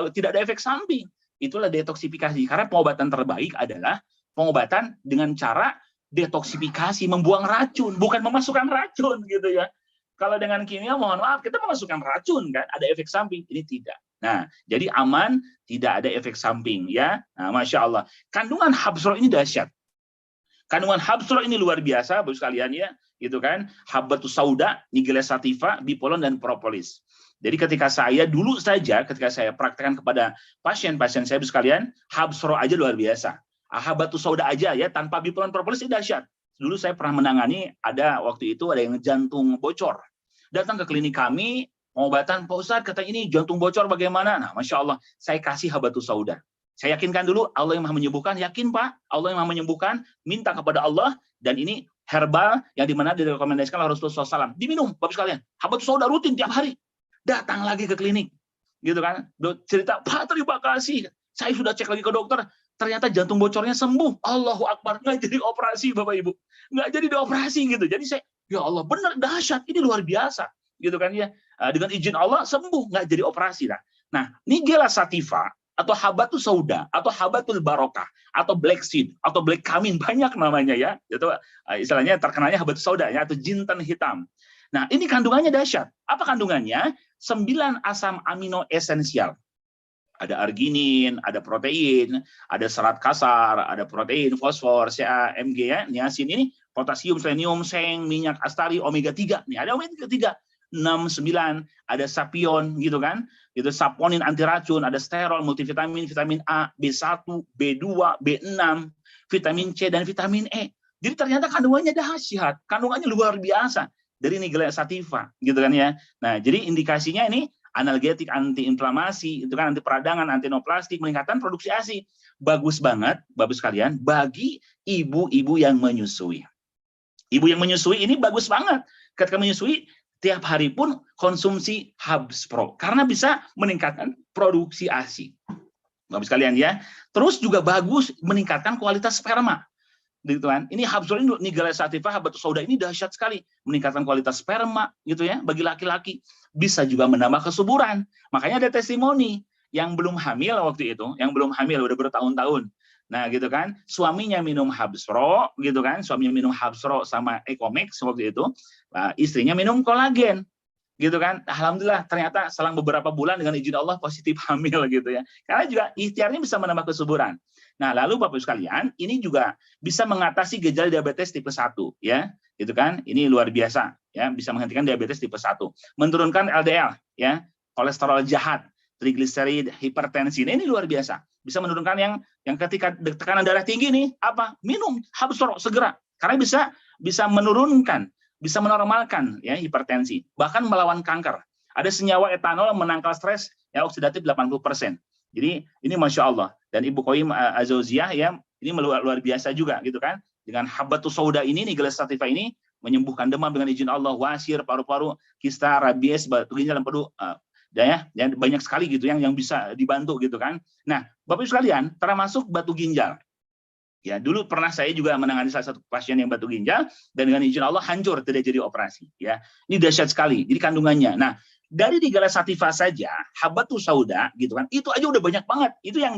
tidak ada efek samping. Itulah detoksifikasi. Karena pengobatan terbaik adalah pengobatan dengan cara detoksifikasi, membuang racun, bukan memasukkan racun gitu ya. Kalau dengan kimia, mohon maaf, kita memasukkan racun kan, ada efek samping. Ini tidak. Nah, jadi aman, tidak ada efek samping ya. Nah, Masya Allah. Kandungan Habs Pro ini dahsyat. Kandungan Habs Pro ini luar biasa, Bapak sekalian ya, gitu kan. Habatus sauda, nigella sativa, bipolen dan propolis. Jadi ketika saya praktekkan kepada pasien-pasien saya sekalian, Habs Pro aja luar biasa. Habatus sauda aja ya, tanpa bipolen propolis ini dahsyat. Dulu saya pernah menangani, waktu itu ada yang jantung bocor. Datang ke klinik kami, pengobatan, Pak Ustadz, kata ini jantung bocor bagaimana? Nah, Masya Allah, saya kasih Habatus sauda. Saya yakinkan dulu Allah yang Maha menyembuhkan, yakin Pak, Allah yang Maha menyembuhkan, minta kepada Allah, dan ini herbal yang dimana direkomendasikan oleh Rasulullah SAW. Diminum, Bapak sekalian, Habatus sauda rutin tiap hari. Datang lagi ke klinik, gitu kan? Cerita, Pak terima kasih, saya sudah cek lagi ke dokter, ternyata jantung bocornya sembuh. Allahu Akbar, nggak jadi operasi Bapak Ibu, nggak jadi dioperasi gitu. Jadi saya, ya Allah benar dahsyat, ini luar biasa, gitu kan ya? Dengan izin Allah sembuh, nggak jadi operasi. Nah, nigella sativa atau habatus sauda, atau habatul barokah, atau black seed, atau black kamin, banyak namanya ya. Itu istilahnya terkenalnya habatus sauda ya, atau jintan hitam. Nah, ini kandungannya dahsyat. Apa kandungannya? 9 asam amino esensial. Ada arginin, ada protein, ada serat kasar, ada protein, fosfor, Ca, Mg ya, niacin ini, potasium, selenium, seng, minyak astari, omega 3. Nih, ada omega 3. 6, 9, ada sapion gitu kan, itu saponin anti racun, ada sterol, multivitamin, vitamin A, B1, B2, B6, vitamin C dan vitamin E. Jadi ternyata kandungannya dahsyat, kandungannya luar biasa dari Nigella sativa gitu kan ya. Nah, jadi indikasinya ini analgetik, anti-inflamasi, itu kan anti peradangan, anti neoplastik, meningkatkan produksi ASI. Bagus banget, Bapak sekalian, bagi ibu-ibu yang menyusui. Ibu yang menyusui ini bagus banget. Ketika menyusui, tiap hari pun konsumsi Hubs Pro karena bisa meningkatkan produksi ASI. Bapak sekalian ya. Terus juga bagus meningkatkan kualitas sperma. Gitu kan. Ini Hubs Pro ini Nigella sativa habatus sauda ini dahsyat sekali, meningkatkan kualitas sperma gitu ya bagi laki-laki. Bisa juga menambah kesuburan. Makanya ada testimoni yang belum hamil waktu itu, yang belum hamil udah bertahun-tahun. Nah, gitu kan, suaminya minum Hubs Pro, gitu kan, suaminya minum Hubs Pro sama Ecomax waktu itu, istrinya minum kolagen, gitu kan. Alhamdulillah, ternyata selang beberapa bulan dengan izin Allah positif hamil gitu ya. Karena juga ikhtiarnya bisa menambah kesuburan. Nah, lalu Bapak sekalian, ini juga bisa mengatasi gejala diabetes tipe 1 ya, gitu kan. Ini luar biasa ya, bisa menghentikan diabetes tipe 1, menurunkan LDL ya, kolesterol jahat, trigliserid, hipertensi. Ini luar biasa. Bisa menurunkan yang ketika tekanan darah tinggi nih, apa? Minum Hubs Pro segera. Karena bisa menurunkan, bisa menormalkan ya hipertensi, bahkan melawan kanker. Ada senyawa etanol menangkal stres ya oksidatif 80%. Jadi ini Masya Allah. Dan Ibu Qoyim Az-Zawziyah ya, ini luar biasa juga gitu kan. Dengan habatus sauda ini, Nigella sativa ini menyembuhkan demam dengan izin Allah, wasir, paru-paru, kista, rabies, batu ginjal, empedu, dan banyak sekali gitu yang bisa dibantu gitu kan. Nah, Bapak Ibu sekalian, termasuk batu ginjal. Ya, dulu pernah saya juga menangani salah satu pasien yang batu ginjal dan dengan izin Allah hancur, tidak jadi operasi. Ya, ini dahsyat sekali. Jadi kandungannya. Nah, dari Nigella sativa saja, habatus sauda gitu kan, itu aja udah banyak banget. Itu yang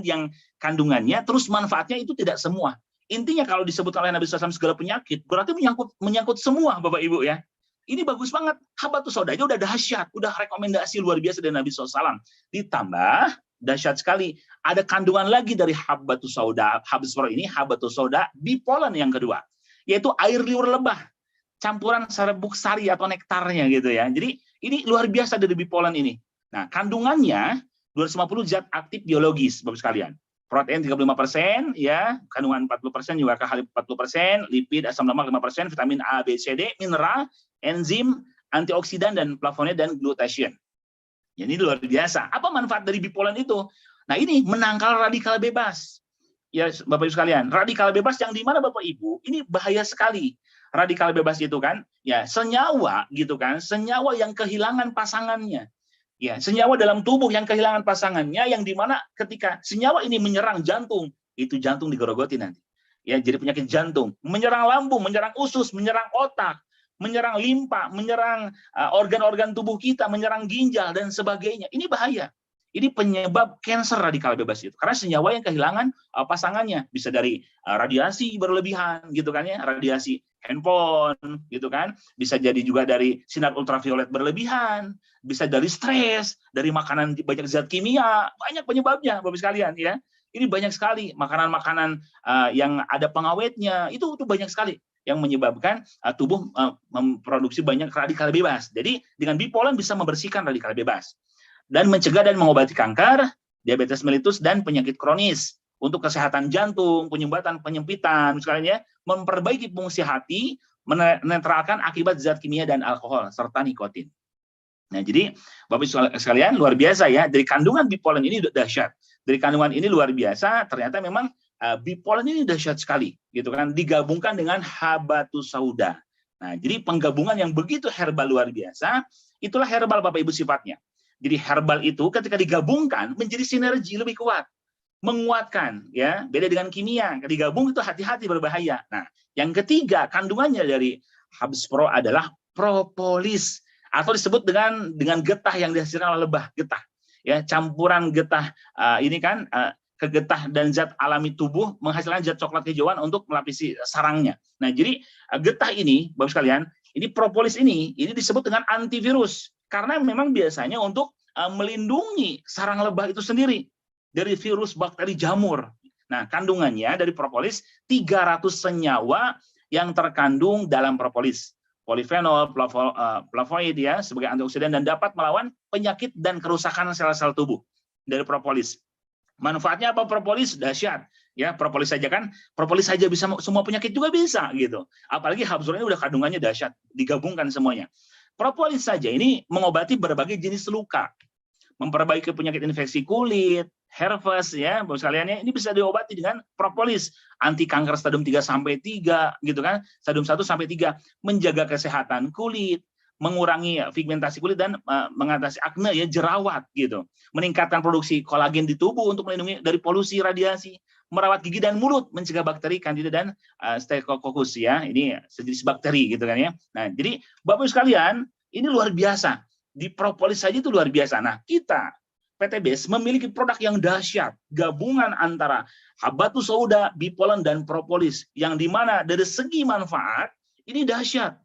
kandungannya, terus manfaatnya itu tidak semua. Intinya kalau disebut oleh Nabi SAW segala penyakit, berarti menyangkut semua Bapak Ibu ya. Ini bagus banget. Habatus sauda aja udah dahsyat, udah rekomendasi luar biasa dari Nabi SAW. Ditambah dahsyat sekali, ada kandungan lagi dari habatus sauda, Hubs Pro ini, habatus sauda bipolen yang kedua, yaitu air liur lebah, campuran serbuk sari atau nektarnya gitu ya. Jadi ini luar biasa dari bipolen ini. Nah, kandungannya 250 zat aktif biologis, Bapak sekalian. Protein 35%, ya, kandungan 40% juga KH 40%, lipid, asam lemak 5%, vitamin A, B, C, D, mineral, enzim, antioksidan, dan flavonoid dan glutathione. Ya, ini luar biasa. Apa manfaat dari bipolen itu? Nah, ini menangkal radikal bebas. Ya, Bapak Ibu sekalian, radikal bebas yang di mana Bapak Ibu? Ini bahaya sekali. Radikal bebas itu kan, ya, senyawa gitu kan, senyawa yang kehilangan pasangannya. Ya, senyawa dalam tubuh yang kehilangan pasangannya, yang di mana ketika senyawa ini menyerang jantung, itu jantung digerogoti nanti. Ya, jadi penyakit jantung, menyerang lambung, menyerang usus, menyerang otak, menyerang limpa, menyerang organ-organ tubuh kita, menyerang ginjal dan sebagainya. Ini bahaya. Ini penyebab kanker radikal bebas itu. Karena senyawa yang kehilangan pasangannya, bisa dari radiasi berlebihan gitu kan ya, radiasi handphone gitu kan, bisa jadi juga dari sinar ultraviolet berlebihan, bisa dari stres, dari makanan banyak zat kimia, banyak penyebabnya Bapak sekalian ya. Ini banyak sekali makanan-makanan yang ada pengawetnya, itu banyak sekali yang menyebabkan tubuh memproduksi banyak radikal bebas. Jadi dengan bipolen bisa membersihkan radikal bebas dan mencegah dan mengobati kanker, diabetes mellitus, dan penyakit kronis. Untuk kesehatan jantung, penyempitan, misalnya, memperbaiki fungsi hati, menetralkan akibat zat kimia dan alkohol, serta nikotin. Nah, jadi Bapak sekalian, luar biasa ya, dari kandungan bipolen ini dahsyat. Dari kandungan ini luar biasa, ternyata memang bipolen ini dahsyat sekali, gitu kan, digabungkan dengan habatus sauda. Nah, jadi penggabungan yang begitu herbal luar biasa, itulah herbal Bapak Ibu sifatnya. Jadi herbal itu ketika digabungkan menjadi sinergi lebih kuat, menguatkan, ya, beda dengan kimia. Digabung itu hati-hati berbahaya. Nah, yang ketiga kandungannya dari Hubs Pro adalah propolis, atau disebut dengan getah yang dihasilkan oleh lebah getah. ya campuran getah ini kan kegetah dan zat alami tubuh menghasilkan zat coklat hijauan untuk melapisi sarangnya. Nah, jadi getah ini, Bapak sekalian, ini propolis ini disebut dengan antivirus karena memang biasanya untuk melindungi sarang lebah itu sendiri dari virus bakteri jamur. Nah, kandungannya dari propolis 300 senyawa yang terkandung dalam propolis. Polifenol, flavonoid ya sebagai antioksidan dan dapat melawan penyakit dan kerusakan sel-sel tubuh dari propolis. Manfaatnya apa propolis? Dahsyat. Ya, propolis saja bisa semua penyakit juga bisa gitu. Apalagi Habsuro ini udah kandungannya dahsyat, digabungkan semuanya. Propolis saja ini mengobati berbagai jenis luka. Memperbaiki penyakit infeksi kulit, herpes ya, Bapak sekalian ya, ini bisa diobati dengan propolis. Anti kanker stadium 3 sampai 3 gitu kan. Stadium 1 sampai 3, menjaga kesehatan kulit, mengurangi pigmentasi kulit dan mengatasi akne ya, jerawat gitu. Meningkatkan produksi kolagen di tubuh untuk melindungi dari polusi radiasi, merawat gigi dan mulut, mencegah bakteri Candida dan Staphylococcus ya. Ini sejenis bakteri gitu kan ya. Nah, jadi Bapak sekalian, ini luar biasa. Di propolis saja itu luar biasa. Nah, kita PTBS memiliki produk yang dahsyat, gabungan antara Habatus Sauda, Bipolen dan propolis yang dimana dari segi manfaat ini dahsyat.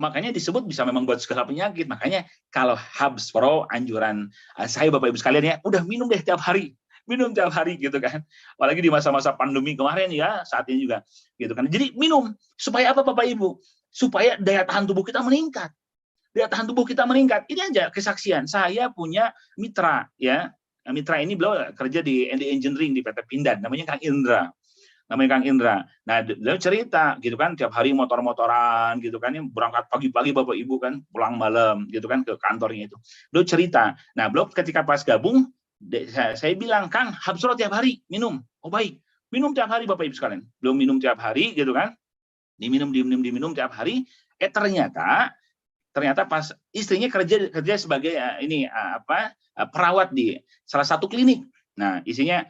Makanya disebut bisa memang buat segala penyakit. Makanya kalau Habsuro, anjuran saya Bapak Ibu sekalian ya, udah minum deh tiap hari. Minum tiap hari gitu kan. Apalagi di masa-masa pandemi kemarin ya, saat ini juga gitu kan. Jadi minum supaya apa Bapak Ibu? Supaya daya tahan tubuh kita meningkat. Daya tahan tubuh kita meningkat. Ini aja kesaksian. Saya punya mitra ya. Mitra ini beliau kerja di engineering di PT Pindad, namanya Kang Indra. Nah, dia cerita gitu kan, tiap hari motor-motoran gitu kan, berangkat pagi-pagi Bapak Ibu kan, pulang malam gitu kan ke kantornya itu. Beliau cerita. Nah, beliau ketika pas gabung, saya bilang, Kang, Habsuro tiap hari minum. Oh baik, minum tiap hari Bapak Ibu sekalian. Beliau minum tiap hari gitu kan, diminum tiap hari. Ternyata pas istrinya kerja sebagai perawat di salah satu klinik. Nah, istrinya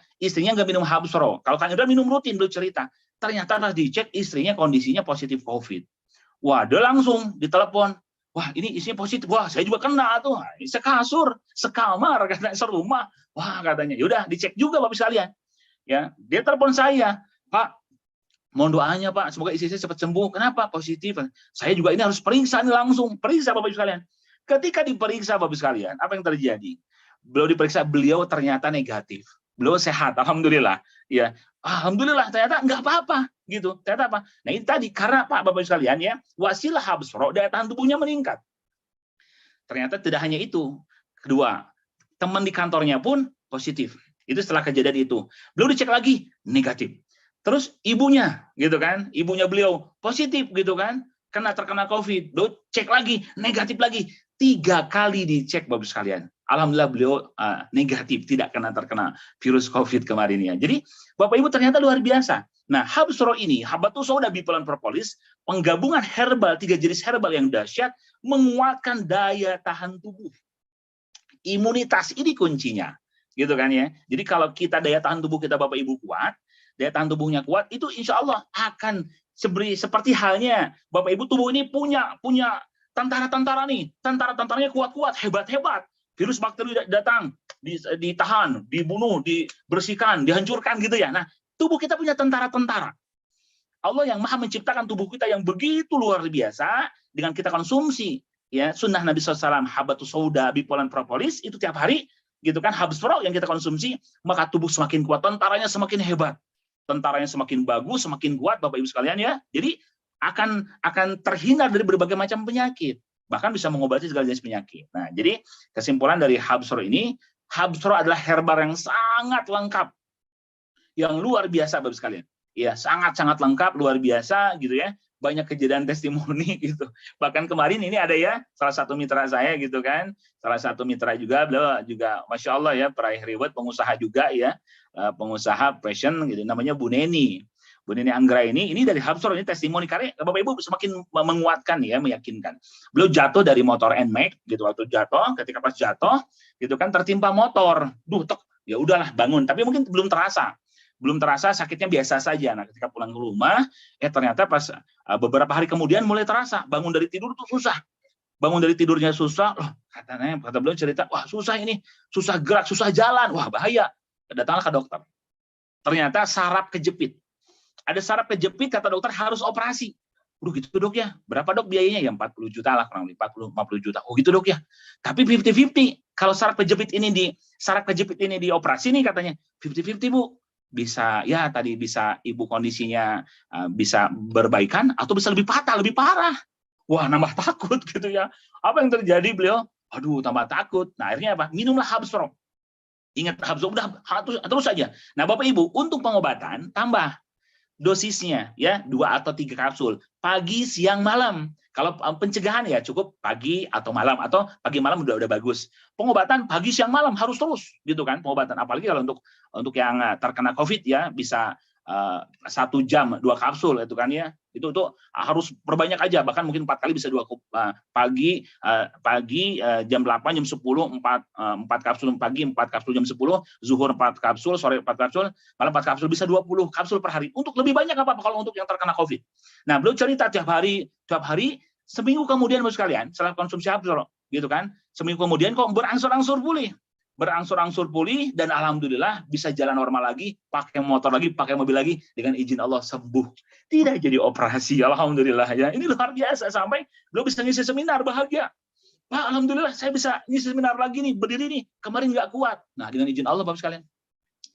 nggak minum Habsuro. Kalau Kang Indra minum rutin, beliau cerita. Ternyata pas dicek istrinya kondisinya positif COVID. Wah, dia langsung ditelepon. Wah, ini istrinya positif. Wah, saya juga kena tuh. Sekasur, sekamar, katanya serumah. Wah, katanya. Yaudah, dicek juga Bapak sekalian. Ya, dia telepon saya. Pak, mohon doanya Pak, semoga istri saya cepat sembuh. Kenapa? Positif. Saya juga ini harus periksa nih langsung. Periksa Bapak sekalian. Ketika diperiksa Bapak sekalian, apa yang terjadi? Beliau ternyata negatif. Beliau sehat, alhamdulillah. Ya, alhamdulillah ternyata nggak apa-apa gitu. Ternyata apa? Nah, ini tadi karena Bapak sekalian ya, wasilah Habsuro daya tahan tubuhnya meningkat. Ternyata tidak hanya itu. Kedua, teman di kantornya pun positif. Itu setelah kejadian itu. Beliau dicek lagi negatif. Terus ibunya gitu kan, ibunya beliau positif gitu kan, terkena COVID. Beliau cek lagi negatif lagi. 3 kali dicek Bapak sekalian. Alhamdulillah beliau negatif, tidak terkena virus COVID kemarin ya. Jadi Bapak Ibu ternyata luar biasa. Nah, Habsuro ini, Habatus Sauda, Bipolen, propolis, penggabungan herbal, 3 jenis herbal yang dahsyat, menguatkan daya tahan tubuh. Imunitas ini kuncinya, gitu kan ya. Jadi kalau kita daya tahan tubuh kita Bapak Ibu kuat, daya tahan tubuhnya kuat, itu insya Allah akan seperti halnya Bapak Ibu tubuh ini punya tentara-tentara nih, tentara-tentaranya kuat-kuat, hebat-hebat. Virus bakteri datang, ditahan, dibunuh, dibersihkan, dihancurkan gitu ya. Nah, tubuh kita punya tentara-tentara. Allah yang maha menciptakan tubuh kita yang begitu luar biasa, dengan kita konsumsi ya sunnah Nabi SAW, Habatus Sauda, Bipolen, propolis, itu tiap hari gitu kan, Habsuro yang kita konsumsi, maka tubuh semakin kuat, tentaranya semakin hebat, tentaranya semakin bagus, semakin kuat Bapak Ibu sekalian ya. Jadi akan terhindar dari berbagai macam penyakit, bahkan bisa mengobati segala jenis penyakit. Nah, jadi kesimpulan dari Habsuro ini, Habsuro adalah herbal yang sangat lengkap, yang luar biasa Bapak sekalian. Ya, sangat-sangat lengkap, luar biasa gitu ya. Banyak kejadian testimoni gitu. Bahkan kemarin ini ada ya salah satu mitra saya gitu kan, salah satu mitra juga, beliau juga Masya Allah ya, peraih reward, pengusaha juga ya, pengusaha fashion gitu, namanya Bu Neni Anggra ini dari Habsuro, ini testimoni karena Bapak Ibu semakin menguatkan ya, meyakinkan. Beliau jatuh dari motor NMAX gitu, waktu jatuh, ketika pas jatuh gitu kan tertimpa motor, ya udahlah bangun, tapi mungkin belum terasa sakitnya biasa saja. Nah, ketika pulang ke rumah, ternyata pas beberapa hari kemudian mulai terasa, bangun dari tidur tuh susah. bangun dari tidurnya susah, kata beliau cerita, wah susah ini, susah gerak, susah jalan, wah bahaya. Datanglah ke dokter. Ternyata saraf kejepit. Ada saraf kejepit, kata dokter harus operasi. Gitu dok ya, berapa dok biayanya? Ya 40 juta lah, kurang lebih 40-50 juta. Oh gitu dok ya. Tapi 50-50, kalau saraf kejepit ini dioperasi nih katanya, 50-50 Bu. Bisa, ya tadi bisa ibu kondisinya bisa berbaikan, atau bisa lebih patah, lebih parah. Wah, nambah takut gitu ya. Apa yang terjadi beliau? Aduh, tambah takut. Nah, akhirnya apa? Minumlah Habsro. Ingat Habsro, udah terus saja. Nah, Bapak Ibu, untuk pengobatan tambah dosisnya ya 2 atau 3 kapsul pagi, siang, malam. Kalau pencegahan ya cukup pagi atau malam, atau pagi malam udah bagus. Pengobatan pagi, siang, malam harus terus gitu kan pengobatan. Apalagi kalau untuk yang terkena COVID ya bisa 1 jam 2 kapsul itu kan ya. Itu harus perbanyak aja, bahkan mungkin 4 kali bisa 2 pagi jam 8 jam 10 4 kapsul pagi, 4 kapsul jam 10, zuhur 4 kapsul, sore 4 kapsul, malam 4 kapsul, bisa 20 kapsul per hari. Untuk lebih banyak apa kalau untuk yang terkena COVID. Nah, beliau cerita tiap hari seminggu kemudian Bapak sekalian setelah konsumsi Habsro gitu kan. Seminggu kemudian kok berangsur-angsur pulih dan alhamdulillah bisa jalan normal lagi, pakai motor lagi, pakai mobil lagi, dengan izin Allah sembuh. Tidak jadi operasi, alhamdulillah ya. Ini luar biasa, sampai beliau bisa ngisi seminar, bahagia. Pak, alhamdulillah saya bisa ngisi seminar lagi nih, berdiri nih, kemarin nggak kuat. Nah, dengan izin Allah Bapak sekalian.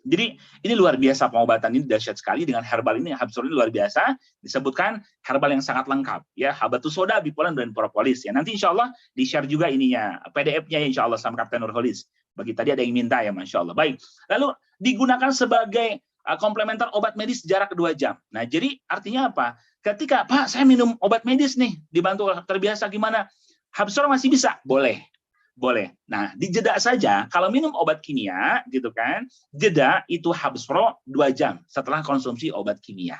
Jadi ini luar biasa, pengobatan ini dahsyat sekali dengan herbal ini. Habsro ini luar biasa, disebutkan herbal yang sangat lengkap ya, habatus soda, bipolen, dan propolis ya. Nanti insya Allah di-share juga ininya, PDF-nya insya Allah sama Kapten Nurholis. Bagi tadi ada yang minta ya, Masya Allah. Baik, lalu digunakan sebagai komplementer obat medis jarak 2 jam. Nah, jadi artinya apa? Ketika, Pak, saya minum obat medis nih, dibantu terbiasa gimana? Habsro masih bisa? Boleh. Nah, dijeda saja. Kalau minum obat kimia, gitu kan, jeda itu Habsro 2 jam setelah konsumsi obat kimia.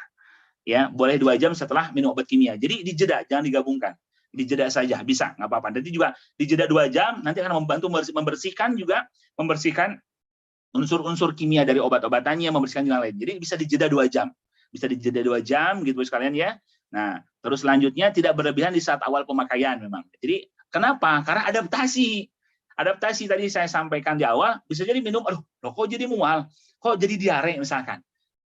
Ya, boleh 2 jam setelah minum obat kimia. Jadi dijeda, jangan digabungkan. Dijeda saja, bisa, nggak apa-apa. Nanti juga dijeda 2 jam, nanti akan membantu membersihkan unsur-unsur kimia dari obat-obatannya, membersihkan yang lain. Jadi bisa dijeda 2 jam. Bisa dijeda 2 jam, gitu sekalian ya. Nah, terus selanjutnya tidak berlebihan di saat awal pemakaian memang. Jadi kenapa? Karena adaptasi. Adaptasi tadi saya sampaikan di awal, bisa jadi minum, aduh, kok jadi mual, kok jadi diare misalkan.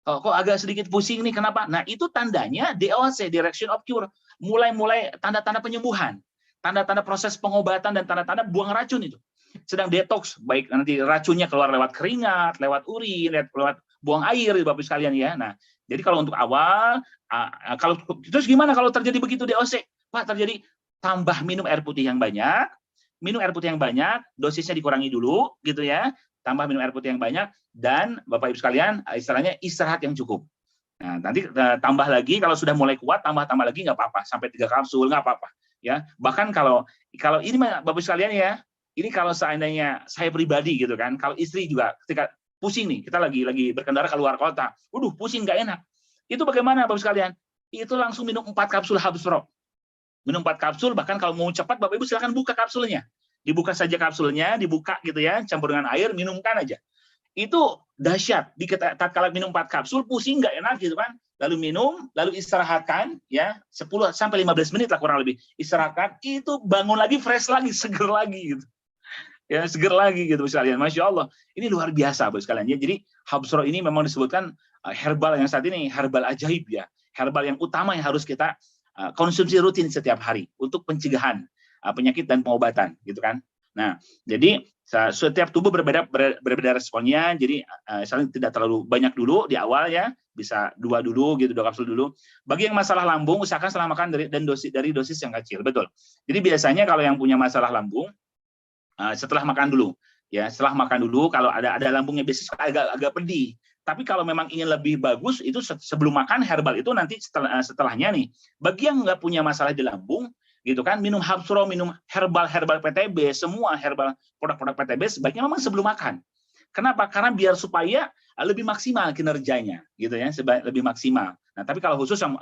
Kok agak sedikit pusing nih, kenapa? Nah, itu tandanya DOC, Direction of Cure. Mulai tanda-tanda penyembuhan. Tanda-tanda proses pengobatan dan tanda-tanda buang racun itu. Sedang detox, baik nanti racunnya keluar lewat keringat, lewat urin, lewat buang air, Bapak sekalian ya. Nah, jadi kalau untuk awal, kalau terus gimana kalau terjadi begitu DOC? Pak, terjadi tambah minum air putih yang banyak, dosisnya dikurangi dulu, gitu ya. Tambah minum air putih yang banyak, dan Bapak Ibu sekalian, istilahnya istirahat yang cukup. Nah, nanti tambah lagi, kalau sudah mulai kuat, tambah lagi nggak apa-apa, sampai 3 kapsul nggak apa-apa. Ya, bahkan kalau ini Bapak Ibu sekalian ya, ini kalau seandainya saya pribadi gitu kan, kalau istri juga ketika pusing nih, kita lagi berkendara keluar kota, pusing nggak enak. Itu bagaimana Bapak Ibu sekalian? Itu langsung minum 4 kapsul Habsro. Minum 4 kapsul, bahkan kalau mau cepat Bapak Ibu silakan buka kapsulnya. Dibuka saja kapsulnya, dibuka gitu ya, campur dengan air, minumkan aja. Itu dahsyat. Tatkala minum 4 kapsul, pusing nggak enak gitu kan. Lalu minum, lalu istirahatkan ya, 10 sampai 15 menit lah kurang lebih. Istirahatkan, itu bangun lagi, fresh lagi, seger lagi gitu. Ya, seger lagi gitu sekalian. Masya Allah. Ini luar biasa Bapak sekalian ya. Jadi Habsro ini memang disebutkan herbal yang saat ini herbal ajaib ya. Herbal yang utama yang harus kita konsumsi rutin setiap hari untuk pencegahan penyakit dan pengobatan gitu kan. Nah, jadi setiap tubuh berbeda responnya. Jadi saling tidak terlalu banyak dulu di awal ya, bisa 2 dulu gitu, 2 kapsul dulu. Bagi yang masalah lambung, usahakan setelah makan dari dosis yang kecil, betul. Jadi biasanya kalau yang punya masalah lambung setelah makan dulu ya, setelah makan dulu kalau ada lambungnya biasanya agak pedih. Tapi kalau memang ingin lebih bagus, itu sebelum makan herbal itu nanti setelahnya nih. Bagi yang nggak punya masalah di lambung, gitu kan, minum Habsro, minum herbal PTB, semua herbal produk-produk PTB sebaiknya memang sebelum makan. Kenapa? Karena biar supaya lebih maksimal kinerjanya, gitu ya, lebih maksimal. Nah, tapi kalau khusus yang,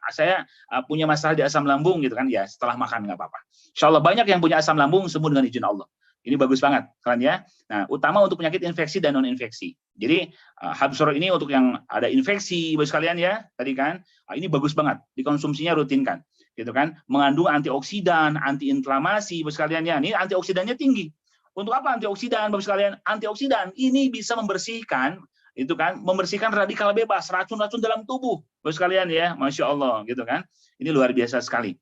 saya punya masalah di asam lambung, gitu kan, ya setelah makan nggak apa-apa. Insya Allah banyak yang punya asam lambung sembuh dengan izin Allah. Ini bagus banget, kalian ya. Nah, utama untuk penyakit infeksi dan non-infeksi. Jadi, Habsro ini untuk yang ada infeksi, bagi sekalian ya, tadi kan, ini bagus banget, dikonsumsinya rutinkan. gitu kan, mengandung antioksidan, antiinflamasi, Bapak sekalian ya. Ini antioksidannya tinggi. Untuk apa antioksidan, Bapak sekalian? Antioksidan ini bisa membersihkan, itu kan, membersihkan radikal bebas, racun-racun dalam tubuh, Bapak sekalian ya, Masya Allah, gitu kan. Ini luar biasa sekali.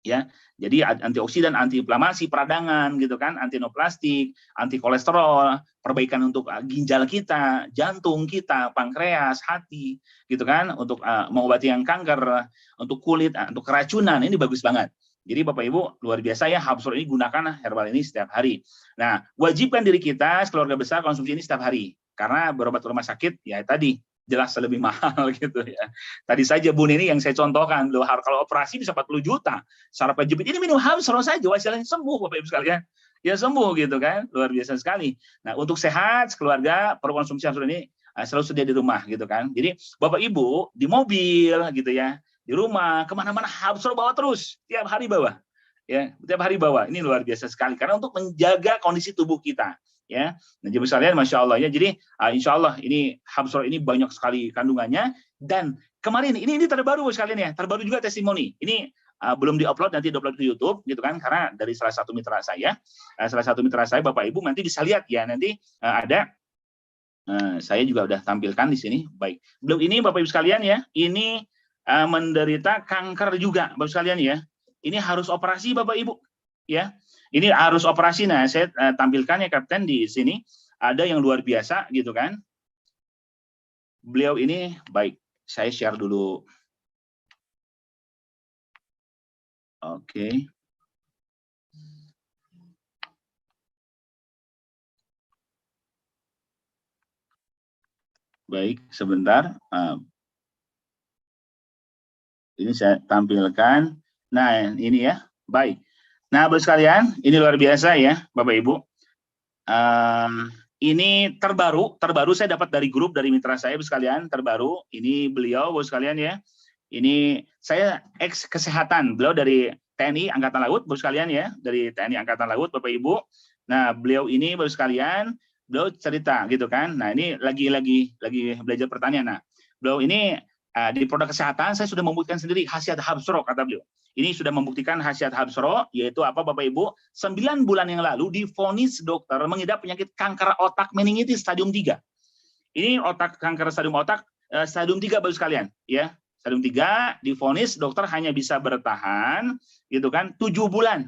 Ya, jadi antioksidan, antiinflamasi, peradangan, gitu kan, anti neoplastik, anti kolesterol, perbaikan untuk ginjal kita, jantung kita, pankreas, hati, gitu kan, untuk mengobati yang kanker, untuk kulit, untuk keracunan, ini bagus banget. Jadi Bapak Ibu luar biasa ya, Habsor ini gunakan herbal ini setiap hari. Nah, wajibkan diri kita keluarga besar konsumsi ini setiap hari, karena berobat rumah sakit ya tadi jelas lebih mahal gitu ya. Tadi saja Bun ini yang saya contohkan, loh kalau operasi bisa 40 juta. Saraf jepit ini minum Habsor saja hasilnya sembuh Bapak Ibu sekalian. Ya sembuh gitu kan, luar biasa sekali. Nah, untuk sehat keluarga perlu konsumsi Habsor ini selalu sedia di rumah gitu kan. Jadi Bapak Ibu di mobil gitu ya, di rumah kemana-mana Habsor bawa terus, tiap hari bawa. Ya, tiap hari bawa. Ini luar biasa sekali karena untuk menjaga kondisi tubuh kita. Ya, nah jadi sekalian, Masya Allah ya. Jadi Insya Allah ini Habsor ini banyak sekali kandungannya. Dan kemarin ini terbaru sekalian ya, terbaru juga testimoni. Ini belum diupload, nanti diupload ke YouTube gitu kan, karena dari salah satu mitra saya, Bapak Ibu nanti bisa lihat ya, nanti ada saya juga udah tampilkan di sini. Baik, belum ini Bapak Ibu sekalian ya, ini menderita kanker juga Bapak sekalian ya. Ini harus operasi Bapak Ibu ya. Ini harus operasi. Nah, saya tampilkan ya Kapten di sini. Ada yang luar biasa gitu kan. Beliau ini, baik, saya share dulu. Oke. Baik, sebentar. Ini saya tampilkan. Nah, ini ya. Baik. Nah, Bapak sekalian, ini luar biasa ya, Bapak Ibu. Ini terbaru saya dapat dari grup dari mitra saya Bapak sekalian, terbaru. Ini beliau Bapak sekalian ya. Ini saya ex kesehatan, beliau dari TNI Angkatan Laut Bapak sekalian ya, dari TNI Angkatan Laut Bapak Ibu. Nah, beliau ini Bapak sekalian, beliau cerita gitu kan. Nah, ini lagi belajar pertanian. Nah, beliau ini di produk kesehatan saya sudah membuktikan sendiri khasiat Habsro, kata beliau. Ini sudah membuktikan khasiat Habsro, yaitu apa Bapak Ibu? 9 bulan yang lalu divonis dokter mengidap penyakit kanker otak meningitis stadium 3. Ini kanker stadium otak stadium 3 Bapak sekalian, ya. Stadium 3 divonis dokter hanya bisa bertahan gitu kan 7 bulan.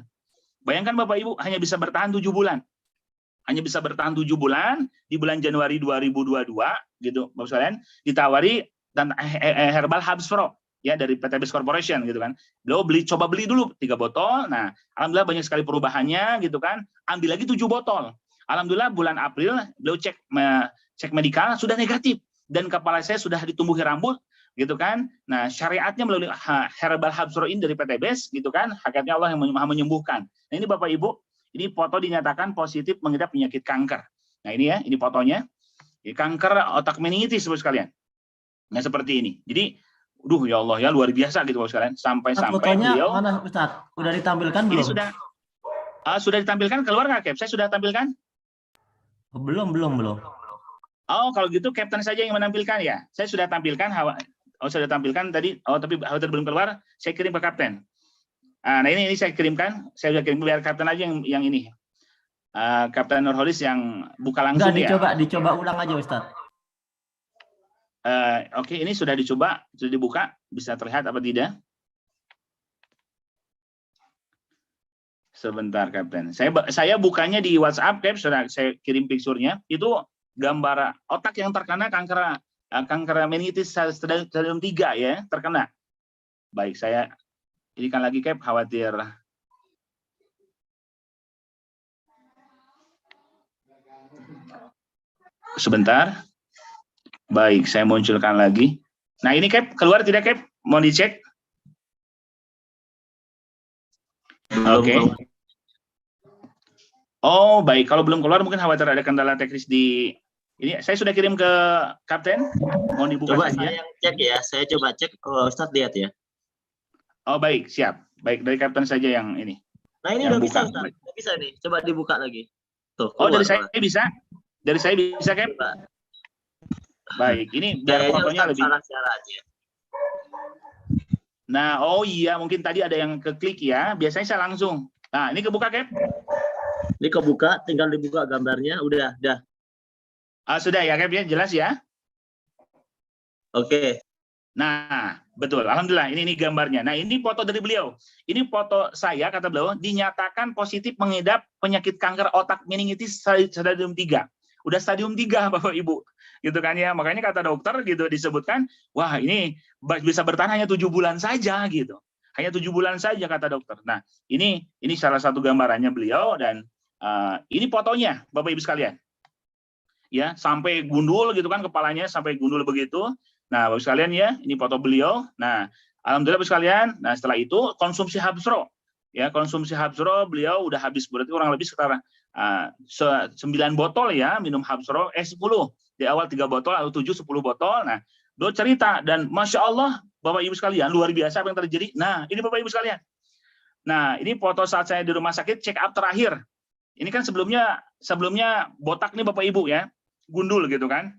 Bayangkan Bapak Ibu hanya bisa bertahan 7 bulan. Hanya bisa bertahan 7 bulan di bulan Januari 2022 gitu Bapak sekalian, ditawari dan herbal Habsro ya dari PT Best Corporation gitu kan. Beliau coba beli dulu 3 botol. Nah, alhamdulillah banyak sekali perubahannya gitu kan. Ambil lagi 7 botol. Alhamdulillah bulan April beliau cek medikal sudah negatif dan kepala saya sudah ditumbuhi rambut gitu kan. Nah, syariatnya melalui herbal Habsro ini dari PT Best gitu kan. Hakikatnya Allah yang Maha menyembuhkan. Nah, ini Bapak Ibu, ini foto dinyatakan positif mengidap penyakit kanker. Nah, ini ya, ini fotonya. Ini kanker otak meningitis Bapak sekalian. Nah, seperti ini. Jadi, ya Allah ya, luar biasa gitu Bapak sekalian. Sampai-sampai beliau mana Ustaz? Sudah ditampilkan belum? Ini sudah ditampilkan, keluar nggak Cap? Saya sudah tampilkan? Belum. Oh, kalau gitu Kapten saja yang menampilkan ya. Saya sudah tampilkan sudah tampilkan tadi. Oh, tapi khawatir belum keluar, saya kirim ke Kapten. Nah, ini saya kirimkan. Saya sudah kirim, biar Kapten aja yang ini. Kapten Nurholis yang buka langsung. Enggak, dicoba ulang aja Ustaz. Oke, ini sudah dicoba, sudah dibuka, bisa terlihat apa tidak? Sebentar, Kapten. Saya bukanya di WhatsApp, Cap, sudah saya kirim picture-nya. Itu gambar otak yang terkena kanker meningitis stadium 3 ya, terkena. Baik, saya inikan lagi, Cap, khawatir. Sebentar. Baik, saya munculkan lagi. Nah, ini Cap, keluar tidak, Cap? Mau dicek? Oke. Oh, baik. Kalau belum keluar mungkin khawatir ada kendala teknis di ini. Saya sudah kirim ke Kapten. Mau dibuka coba saja. Saya yang cek ya. Saya coba cek. Ustadz lihat ya. Oh, baik, siap. Baik, dari Kapten saja yang ini. Nah, ini udah bisa, Ustaz. Udah bisa nih. Coba dibuka lagi. Tuh. Oh, dari saya bisa? Dari saya bisa, Cap? Baik, ini biar fotonya lebih. Salah aja. Nah, oh iya, mungkin tadi ada yang keklik ya. Biasanya saya langsung. Nah, ini kebuka, Cap? Ini kebuka, tinggal dibuka gambarnya, udah. Sudah ya, Cap ya, jelas ya. Oke. Nah, betul. Alhamdulillah, ini gambarnya. Nah, ini foto dari beliau. Ini foto saya, kata beliau, dinyatakan positif mengidap penyakit kanker otak meningitis stadium 3. Udah stadium 3, Bapak Ibu. Gitu kan ya. Makanya kata dokter gitu disebutkan, wah ini bisa bertahan hanya 7 bulan saja gitu. Hanya 7 bulan saja kata dokter. Nah, ini salah satu gambarannya beliau dan ini fotonya, Bapak Ibu sekalian. Ya, sampai gundul gitu kan kepalanya, sampai gundul begitu. Nah, Bapak sekalian ya, ini foto beliau. Nah, alhamdulillah Bapak sekalian. Nah, setelah itu konsumsi Habsro. Ya, konsumsi Habsro beliau udah habis berarti kurang lebih sekitar 9 botol ya minum Habsro, 10. Di awal 3 botol, lalu 7, 10 botol. Nah, beliau cerita dan Masya Allah Bapak Ibu sekalian, luar biasa apa yang terjadi. Nah, ini Bapak Ibu sekalian. Nah, ini foto saat saya di rumah sakit check up terakhir. Ini kan sebelumnya botak nih Bapak Ibu ya, gundul gitu kan.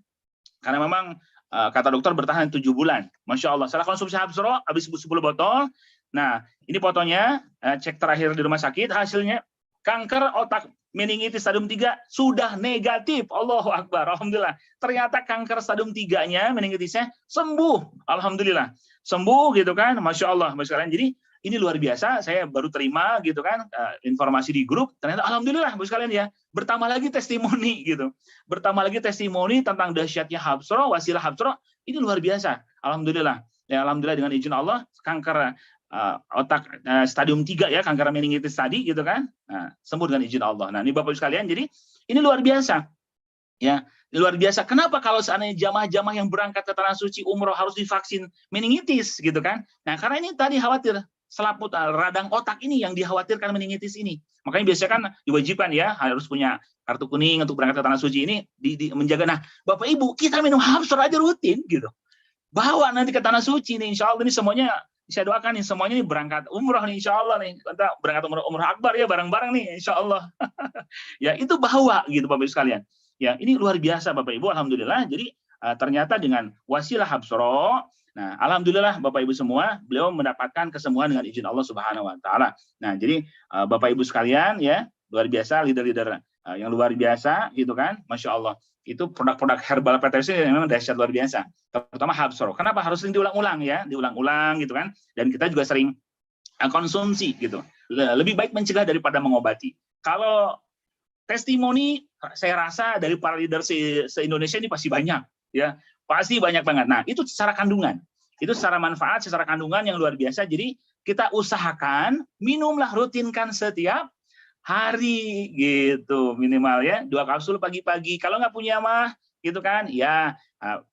Karena memang kata dokter bertahan 7 bulan. Masya Allah. Setelah konsumsi Habsro, habis 10 botol. Nah, ini fotonya, cek terakhir di rumah sakit, hasilnya kanker otak meningitis stadium 3 sudah negatif. Allahu Akbar. Alhamdulillah. Ternyata kanker stadium 3-nya, meningitisnya, sembuh. Alhamdulillah. Sembuh gitu kan. Masya Allah. Jadi, ini luar biasa, saya baru terima gitu kan informasi di grup, ternyata alhamdulillah Bapak sekalian ya, bertambah lagi testimoni gitu. Bertambah lagi testimoni tentang dahsyatnya Habsro, wasilah Habsro, ini luar biasa. Alhamdulillah. Ya alhamdulillah dengan izin Allah kanker otak stadium 3 ya, kanker meningitis tadi gitu kan. Nah, sembuh dengan izin Allah. Nah, ini Bapak sekalian, jadi ini luar biasa. Ya, luar biasa. Kenapa kalau seandainya jamaah-jamaah yang berangkat ke tanah suci umroh harus divaksin meningitis gitu kan? Nah, karena ini tadi khawatir selaput radang otak ini yang dikhawatirkan meningitis ini. Makanya biasanya kan diwajibkan ya harus punya kartu kuning untuk berangkat ke tanah suci ini menjaga. Nah, Bapak Ibu, kita minum Habsro aja rutin gitu. Bawa nanti ke tanah suci nih, insya Allah ini semuanya saya doakan nih semuanya nih berangkat umroh nih, insya Allah nih kita berangkat umroh akbar ya bareng-bareng nih, insya Allah. Ya itu bawa gitu Bapak Ibu sekalian. Ya ini luar biasa Bapak Ibu, alhamdulillah. Jadi ternyata dengan wasilah Habsro. Nah, alhamdulillah Bapak Ibu semua, beliau mendapatkan kesembuhan dengan izin Allah Subhanahu wa taala. Nah, jadi Bapak Ibu sekalian ya, luar biasa leader-leader yang luar biasa gitu kan. Masya Allah. Itu produk-produk herbal PTC yang memang dahsyat luar biasa. Terutama Habsro. Kenapa harus sering diulang-ulang ya? Diulang-ulang gitu kan. Dan kita juga sering konsumsi gitu. Lebih baik mencegah daripada mengobati. Kalau testimoni saya rasa dari para leader se-Indonesia ini pasti banyak ya. Pasti banyak banget. Nah, itu secara kandungan. Itu secara manfaat, secara kandungan yang luar biasa. Jadi, kita usahakan, minumlah, rutinkan setiap hari gitu minimal ya. 2 kapsul pagi-pagi. Kalau nggak punya mah, gitu kan, ya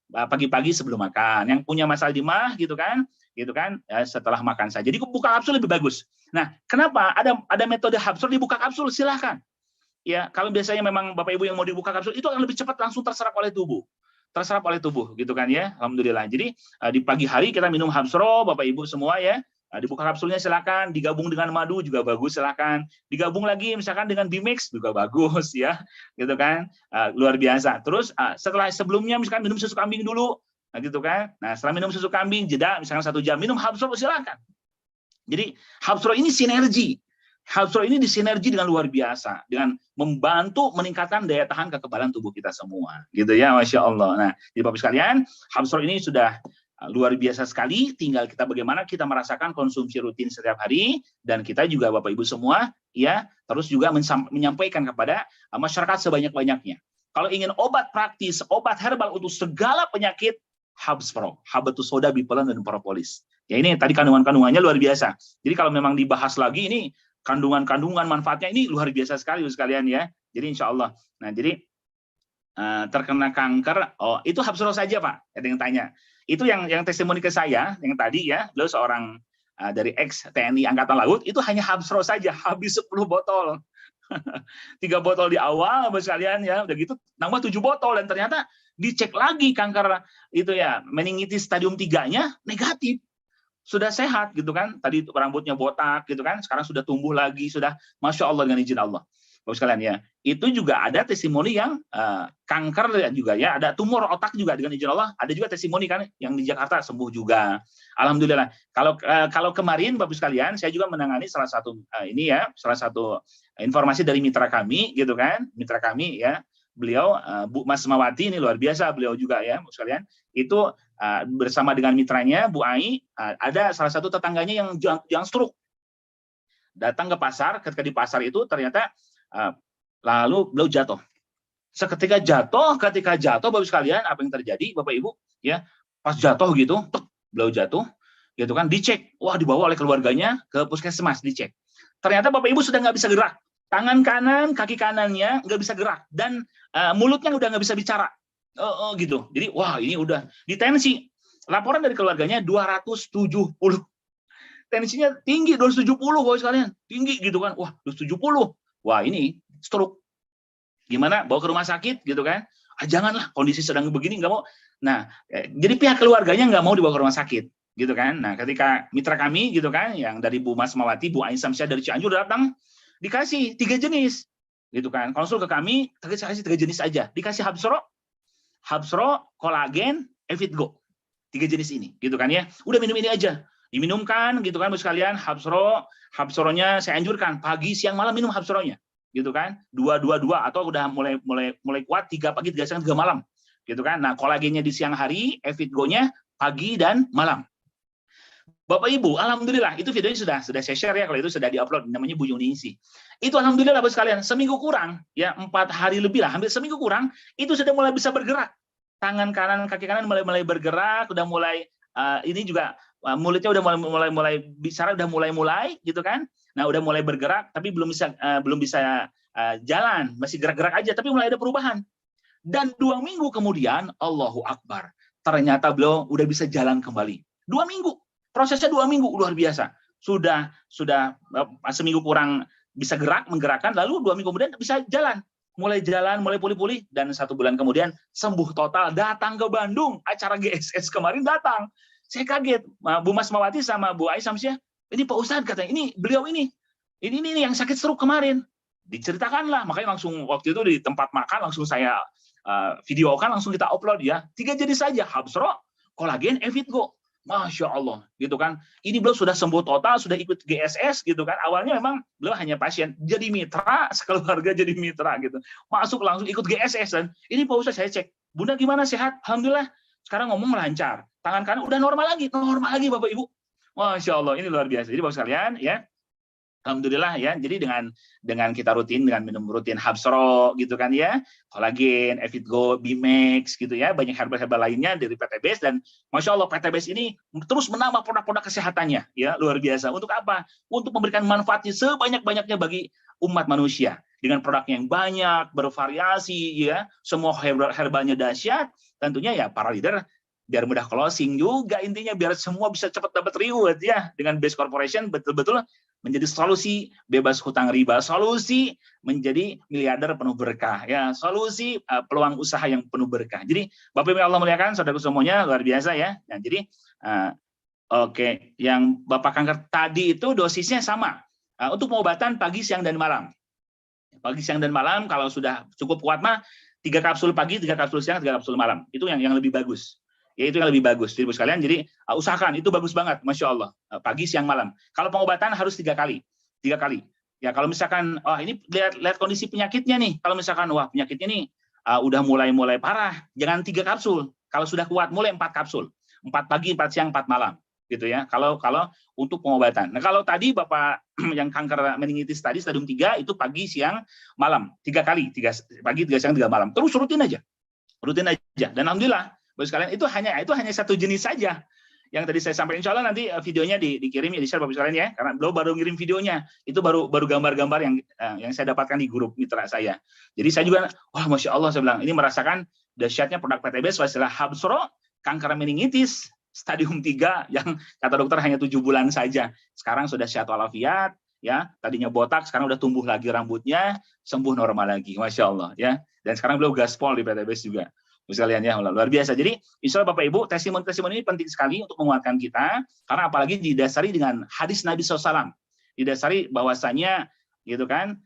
pagi-pagi sebelum makan. Yang punya masalah di mah, gitu kan ya, setelah makan saja. Jadi, buka kapsul lebih bagus. Nah, kenapa? Ada metode Habsro dibuka kapsul, silahkan. Ya, kalau biasanya memang Bapak Ibu yang mau dibuka kapsul, itu akan lebih cepat langsung terserap oleh tubuh. Gitu kan ya, alhamdulillah. Jadi di pagi hari kita minum Habsro, Bapak Ibu semua ya, dibuka kapsulnya silakan, digabung dengan madu juga bagus silakan, digabung lagi misalkan dengan Bimix juga bagus ya, gitu kan, luar biasa. Terus sebelumnya misalkan minum susu kambing dulu, nah gitu kan. Nah setelah minum susu kambing jeda misalkan 1 jam minum Habsro silakan. Jadi Habsro ini sinergi. Habsro ini disinergi dengan luar biasa, dengan membantu meningkatkan daya tahan kekebalan tubuh kita semua, gitu ya, Masya Allah. Nah, jadi Bapak sekalian, Habsro ini sudah luar biasa sekali, tinggal kita bagaimana kita merasakan konsumsi rutin setiap hari, dan kita juga Bapak Ibu semua, ya, terus juga menyampaikan kepada masyarakat sebanyak-banyaknya. Kalau ingin obat praktis, obat herbal untuk segala penyakit, Habsro, Habatus Sauda, Bipolen, dan Propolis. Ya ini tadi kandungan-kandungannya luar biasa. Jadi kalau memang dibahas lagi ini, kandungan-kandungan manfaatnya ini luar biasa sekali sekalian ya. Jadi insya Allah. Nah jadi terkena kanker, oh itu Habsro saja Pak. Ada yang tanya. Itu yang testimoni ke saya yang tadi ya, beliau seorang dari ex TNI Angkatan Laut, itu hanya Habsro saja habis 10 botol. 3 botol di awal Bapak sekalian ya, udah gitu nambah 7 botol dan ternyata dicek lagi kanker itu ya meningitis stadium 3-nya negatif. Sudah sehat gitu kan, tadi rambutnya botak gitu kan, sekarang sudah tumbuh lagi, sudah Masya Allah dengan izin Allah. Bapak sekalian ya, itu juga ada testimoni yang kanker juga ya, ada tumor otak juga dengan izin Allah, ada juga testimoni kan yang di Jakarta sembuh juga. Alhamdulillah. Kalau kemarin Bapak sekalian, saya juga menangani salah satu salah satu informasi dari mitra kami gitu kan, mitra kami ya. Beliau Bu Mas Mawati ini luar biasa beliau juga ya, Bapak sekalian. Itu bersama dengan mitranya Bu Ai, ada salah satu tetangganya yang stroke. Datang ke pasar, ketika di pasar itu ternyata lalu beliau jatuh. Ketika jatuh Bapak sekalian, apa yang terjadi Bapak Ibu ya? Pas jatuh gitu, beliau jatuh gitu kan, dicek. Wah, dibawa oleh keluarganya ke puskesmas, dicek. Ternyata Bapak Ibu sudah nggak bisa gerak. Tangan kanan, kaki kanannya nggak bisa gerak dan mulutnya udah nggak bisa bicara. Gitu. Jadi wah, ini udah ditensi. Laporan dari keluarganya 270. Tensinya tinggi 270 Bapak sekalian. Tinggi gitu kan. Wah, 270. Wah, ini stroke. Gimana? Bawa ke rumah sakit gitu kan? Janganlah, kondisi sedang begini nggak mau. Nah, jadi pihak keluarganya nggak mau dibawa ke rumah sakit gitu kan. Nah, ketika mitra kami gitu kan, yang dari Bu Mas Mawati, Bu Aisyah dari Cianjur datang, dikasih 3 jenis gitu kan. Konsul ke kami, kasih 3 jenis aja. Dikasih Habsro, kolagen, Evitgo. 3 jenis ini gitu kan ya. Udah minum ini aja. Diminumkan gitu kan Bapak sekalian, Habsronya saya anjurkan pagi, siang, malam minum Habsronya. Gitu kan. 2 atau udah mulai kuat 3 pagi, 3 siang, 3 malam. Gitu kan. Nah, kolagennya di siang hari, Evitgo-nya pagi dan malam. Bapak Ibu, alhamdulillah itu videonya sudah saya share ya, kalau itu sudah diupload, namanya Bu Yunisi. Itu alhamdulillah Bapak sekalian, seminggu kurang ya, 4 hari lebih lah, hampir seminggu kurang, itu sudah mulai bisa bergerak. Tangan kanan, kaki kanan mulai bergerak, udah mulai ini juga mulutnya udah mulai bicara, udah mulai gitu kan. Nah, udah mulai bergerak tapi belum bisa jalan, masih gerak-gerak aja tapi mulai ada perubahan. Dan 2 minggu kemudian, Allahu Akbar, ternyata beliau udah bisa jalan kembali. 2 minggu. Prosesnya 2 minggu luar biasa. Sudah seminggu kurang bisa menggerakkan, lalu 2 minggu kemudian bisa jalan, mulai pulih-pulih, dan 1 bulan kemudian sembuh total. Datang ke Bandung, acara GSS kemarin datang. Saya kaget, Bu Mas Mawati sama Bu Aisyah, ini Pak Ustadz katanya, ini beliau ini yang sakit stroke kemarin. Diceritakanlah, makanya langsung waktu itu di tempat makan langsung saya videokan, langsung kita upload ya. 3 jenis saja, Habsro, kolagen, Evitgo. Masya Allah, gitu kan. Ini beliau sudah sembuh total, sudah ikut GSS, gitu kan. Awalnya memang beliau hanya pasien, jadi mitra, sekeluarga jadi mitra, gitu. Masuk langsung ikut GSS, dan ini Pak Ustadz saya cek, Bunda gimana, sehat? Alhamdulillah, sekarang ngomong lancar. Tangan kanan udah normal lagi Bapak Ibu. Masya Allah, ini luar biasa. Jadi Bapak sekalian, ya, alhamdulillah ya. Jadi dengan kita dengan minum rutin Habsro gitu kan ya, kolagen, Evitgo, Bimex gitu ya, banyak herbal lainnya dari PT Base, dan Masya Allah PT Base ini terus menambah produk-produk kesehatannya ya, luar biasa. Untuk apa? Untuk memberikan manfaatnya sebanyak-banyaknya bagi umat manusia dengan produknya yang banyak, bervariasi ya, semua herbalnya dahsyat. Tentunya ya para leader biar mudah closing juga, intinya biar semua bisa cepat dapat reward ya, dengan Base Corporation betul-betul menjadi solusi bebas hutang riba, solusi menjadi miliarder penuh berkah, ya, solusi peluang usaha yang penuh berkah. Jadi Bapak Ibu Allah muliakan, saudaraku semuanya, luar biasa ya. Nah, jadi oke, yang Bapak kanker tadi itu dosisnya sama untuk pengobatan pagi, siang, dan malam. Pagi, siang, dan malam kalau sudah cukup kuat mah 3 kapsul pagi, 3 kapsul siang, 3 kapsul malam. Itu yang lebih bagus. Ya, itu yang lebih bagus, Ibu sekalian. Jadi usahakan, itu bagus banget, Masya Allah, pagi, siang, malam. Kalau pengobatan harus 3 kali. Ya, kalau misalkan, ini lihat kondisi penyakitnya nih. Kalau misalkan, wah penyakitnya nih udah mulai parah, jangan 3 kapsul. Kalau sudah kuat, mulai 4 kapsul. 4 pagi, 4 siang, 4 malam. Gitu ya. Kalau untuk pengobatan. Nah, kalau tadi Bapak yang kanker meningitis tadi stadium 3 itu pagi, siang, malam. 3 kali, 3 pagi, 3 siang, 3 malam. Terus rutin aja. Dan alhamdulillah, Bapak sekalian, itu hanya 1 jenis saja yang tadi saya sampaikan. Insya Allah nanti videonya dikirim ya, di-share Bapak sekalian ya, karena beliau baru ngirim videonya. Itu baru gambar-gambar yang saya dapatkan di grup mitra saya. Jadi saya juga, wah Masya Allah, saya bilang, ini merasakan dahsyatnya produk PT Base, istilah Habsro, kanker meningitis stadium 3 yang kata dokter hanya 7 bulan saja. Sekarang sudah sehat walafiat, ya, tadinya botak, sekarang udah tumbuh lagi rambutnya, sembuh normal lagi, Masya Allah ya. Dan sekarang beliau gaspol di PT Base juga. Sekalian ya, luar biasa. Jadi insya Allah Bapak Ibu, testimoni ini penting sekali untuk menguatkan kita, karena apalagi didasari dengan hadis Nabi SAW, didasari bahwasanya gitu kan,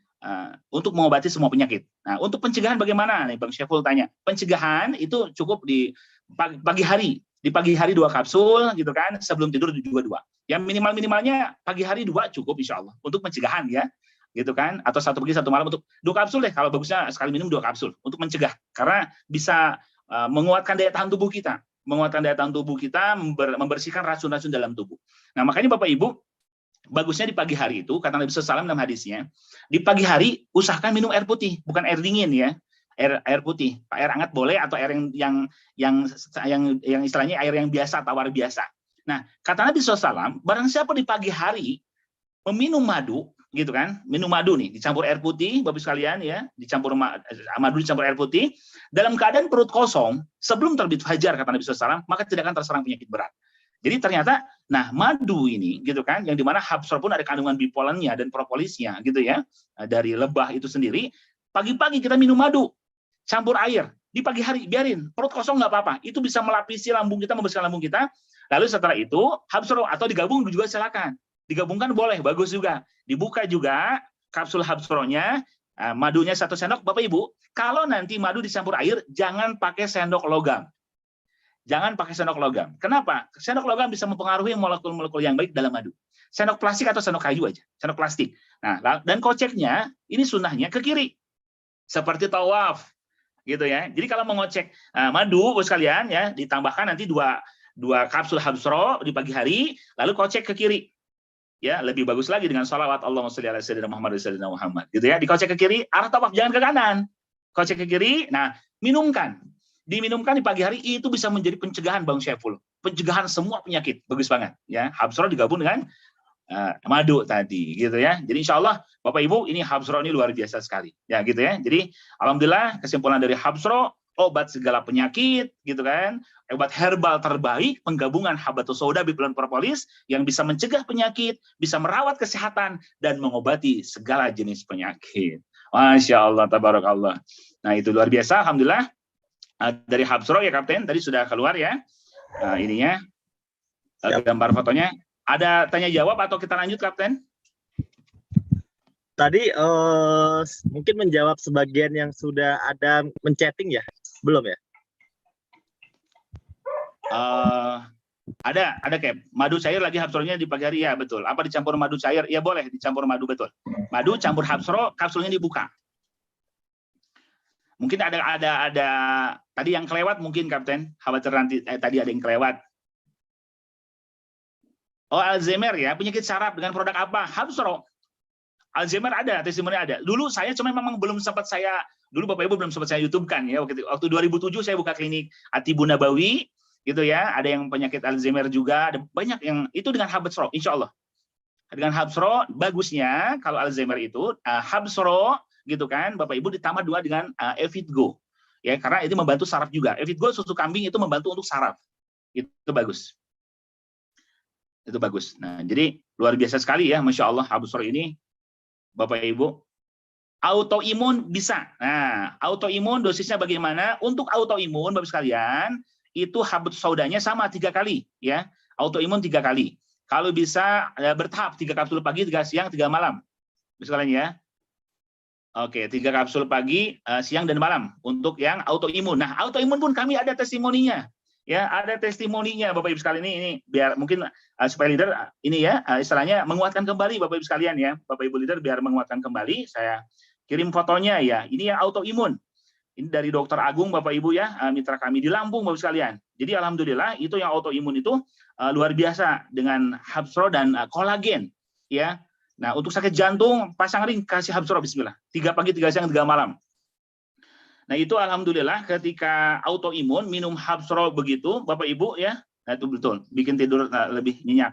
untuk mengobati semua penyakit. Nah, untuk pencegahan bagaimana? Nih Bang Syaiful tanya. Pencegahan itu cukup di pagi hari. Di pagi hari 2 kapsul gitu kan, sebelum tidur juga 2. Yang minimalnya pagi hari 2 cukup insya Allah untuk pencegahan ya. Gitu kan, atau 1 pagi 1 malam untuk 2 kapsul deh, kalau bagusnya sekali minum 2 kapsul untuk mencegah, karena bisa menguatkan daya tahan tubuh kita, membersihkan racun-racun dalam tubuh. Nah, makanya Bapak Ibu, bagusnya di pagi hari itu, kata Nabi SAW dalam hadisnya, di pagi hari usahakan minum air putih, bukan air dingin ya, air putih, air hangat boleh, atau air yang istilahnya air yang biasa, tawar biasa. Nah, kata Nabi SAW, barang siapa di pagi hari meminum madu, gitu kan, minum madu nih, dicampur air putih, Bapak sekalian ya, madu dicampur air putih, dalam keadaan perut kosong, sebelum terbit fajar, kata Nabi SAW, maka tidak akan terserang penyakit berat. Jadi ternyata, nah madu ini, gitu kan, yang dimana habsor pun ada kandungan bipolennya dan propolisnya, gitu ya, dari lebah itu sendiri. Pagi-pagi kita minum madu, campur air, di pagi hari, biarin, perut kosong nggak apa-apa, itu bisa melapisi lambung kita, membersihkan lambung kita. Lalu setelah itu, habsor atau digabung juga silakan. Digabungkan boleh, bagus juga. Dibuka juga kapsul habsronya, madunya 1 sendok. Bapak Ibu, kalau nanti madu dicampur air, jangan pakai sendok logam. Jangan pakai sendok logam. Kenapa? Sendok logam bisa mempengaruhi molekul-molekul yang baik dalam madu. Sendok plastik atau sendok kayu aja, sendok plastik. Nah, dan koceknya, ini sunnahnya ke kiri. Seperti tawaf, gitu ya. Jadi kalau mengocek madu, bos sekalian ya, ditambahkan nanti 2 kapsul habsro di pagi hari, lalu kocek ke kiri. Ya, lebih bagus lagi dengan salawat Allahumma sholli ala sayyidina Muhammad gitu ya. Dikocek ke kiri, arah tawaf, jangan ke kanan. Kocek ke kiri. Nah, diminumkan di pagi hari, itu bisa menjadi pencegahan Bang Syaiful. Pencegahan semua penyakit, bagus banget ya. Habsro digabung dengan madu tadi gitu ya. Jadi insya Allah Bapak Ibu, ini habsro ini luar biasa sekali ya gitu ya. Jadi alhamdulillah, kesimpulan dari habsro, obat segala penyakit gitu kan, obat herbal terbaik, penggabungan habatus sauda, bipolen, propolis yang bisa mencegah penyakit, bisa merawat kesehatan dan mengobati segala jenis penyakit. Masya Allah, tabarakallah. Nah, itu luar biasa, alhamdulillah. Dari habsro ya Kapten, tadi sudah keluar ya. Ininya gambar fotonya. Ada tanya jawab atau kita lanjut Kapten? Tadi mungkin menjawab sebagian yang sudah ada menchatting ya? Belum ya? Ada Cap. Madu cair lagi habsronya di pagi hari ya, betul. Apa dicampur madu cair? Ya boleh dicampur madu, betul. Madu campur habsro, kapsulnya dibuka. Mungkin ada tadi yang kelewat mungkin Kapten. Khawatir nanti tadi ada yang kelewat. Oh, Alzheimer ya, penyakit saraf dengan produk apa? Habsro. Alzheimer ada, testimoni ada. Dulu saya cuma memang belum sempat dulu Bapak Ibu belum sempat saya YouTube kan ya. Waktu 2007 saya buka klinik Atibun Nabawi gitu ya. Ada yang penyakit Alzheimer juga, ada banyak yang itu dengan habsro, insya Allah. Dengan habsro, bagusnya kalau Alzheimer itu habsro gitu kan, Bapak Ibu ditambah 2 dengan Evitgo. Ya, karena itu membantu saraf juga. Evitgo susu kambing itu membantu untuk saraf. Itu bagus. Itu bagus. Nah, jadi luar biasa sekali ya, Masya Allah, habsro ini, Bapak Ibu. Autoimun bisa. Nah, autoimun dosisnya bagaimana? Untuk autoimun, Bapak sekalian, itu habatus saudanya sama 3 kali, ya. Autoimun 3 kali. Kalau bisa bertahap, 3 kapsul pagi, 3 siang, 3 malam, Bapak sekalian ya. Oke, 3 kapsul pagi, siang dan malam untuk yang autoimun. Nah, autoimun pun kami ada testimoninya. Ya, ada testimoninya Bapak Ibu sekalian ini biar mungkin supaya leader ini ya istilahnya menguatkan kembali Bapak Ibu sekalian ya. Bapak Ibu leader biar menguatkan kembali, saya kirim fotonya ya. Ini yang autoimun. Ini dari Dokter Agung Bapak Ibu ya, mitra kami di Lampung Bapak sekalian. Jadi alhamdulillah itu yang autoimun itu luar biasa dengan habsro dan kolagen ya. Nah, untuk sakit jantung pasang ring kasih habsro bismillah. 3 pagi, 3 siang, 3 malam. Nah, itu alhamdulillah ketika autoimun minum habsro begitu Bapak Ibu ya. Nah, itu betul, bikin tidur lebih nyenyak.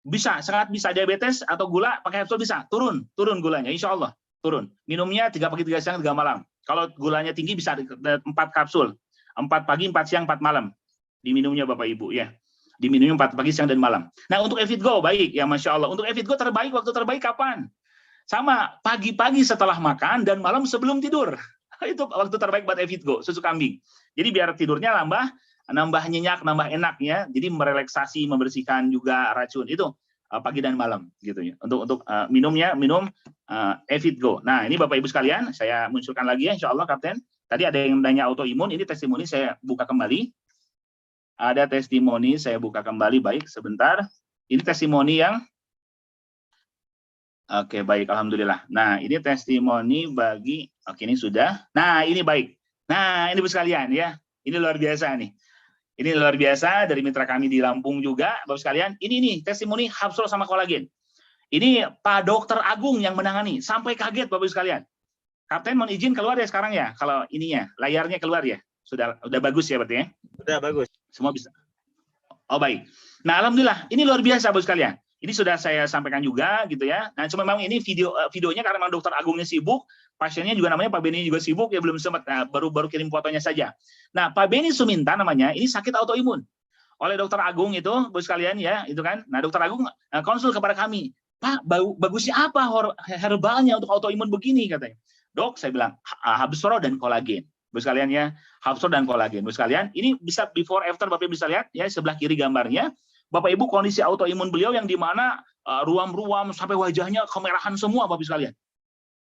Bisa, sangat bisa. Diabetes atau gula pakai habsro bisa, turun gulanya insya Allah, turun. Minumnya 3 pagi, 3 siang, 3 malam. Kalau gulanya tinggi bisa 4 kapsul. 4 pagi, 4 siang, 4 malam. Diminumnya Bapak Ibu ya. Diminumnya 4 pagi, siang dan malam. Nah, untuk Evitgo baik ya Masya Allah. Untuk Evitgo terbaik, waktu terbaik kapan? Sama, pagi-pagi setelah makan dan malam sebelum tidur. Itu waktu terbaik buat Evitgo, susu kambing. Jadi biar tidurnya nambah nyenyak, nambah enak ya. Jadi merelaksasi, membersihkan juga racun. Itu pagi dan malam gitu ya. Untuk minum Evit Go. Nah, ini Bapak Ibu sekalian, saya munculkan lagi ya insya Allah Kapten. Tadi ada yang nanya autoimun, ini testimoni saya buka kembali. Ada testimoni saya buka kembali, baik sebentar. Ini testimoni yang oke, baik, alhamdulillah. Nah, ini testimoni bagi ini sudah. Nah, ini baik. Nah, ini Ibu sekalian ya. Ini luar biasa nih. Ini luar biasa dari mitra kami di Lampung juga, Bapak sekalian. Ini nih testimoni Hapsol sama kolagen. Ini Pak Dokter Agung yang menangani. Sampai kaget Bapak sekalian. Kapten mohon izin keluar ya sekarang ya. Kalau ininya layarnya keluar ya. Udah bagus ya berarti ya. Udah bagus. Semua bisa. Oh baik. Nah alhamdulillah ini luar biasa Bapak sekalian. Ini sudah saya sampaikan juga gitu ya. Nah cuma memang ini videonya karena memang Dokter Agungnya sibuk, pasiennya juga namanya Pak Beni juga sibuk ya belum sempat. Nah, baru kirim fotonya saja. Nah Pak Beni Suminta namanya ini sakit autoimun oleh Dokter Agung itu Bapak sekalian ya itu kan. Nah Dokter Agung konsul kepada kami, Pak bagusnya apa herbalnya untuk autoimun begini katanya. Dok saya bilang Hapsol dan kolagen. Bapak sekalian ya, Hapsol dan kolagen. Bapak sekalian, ini bisa before after Bapak bisa lihat ya sebelah kiri gambarnya. Bapak Ibu kondisi autoimun beliau yang di mana ruam-ruam sampai wajahnya kemerahan semua Bapak sekalian.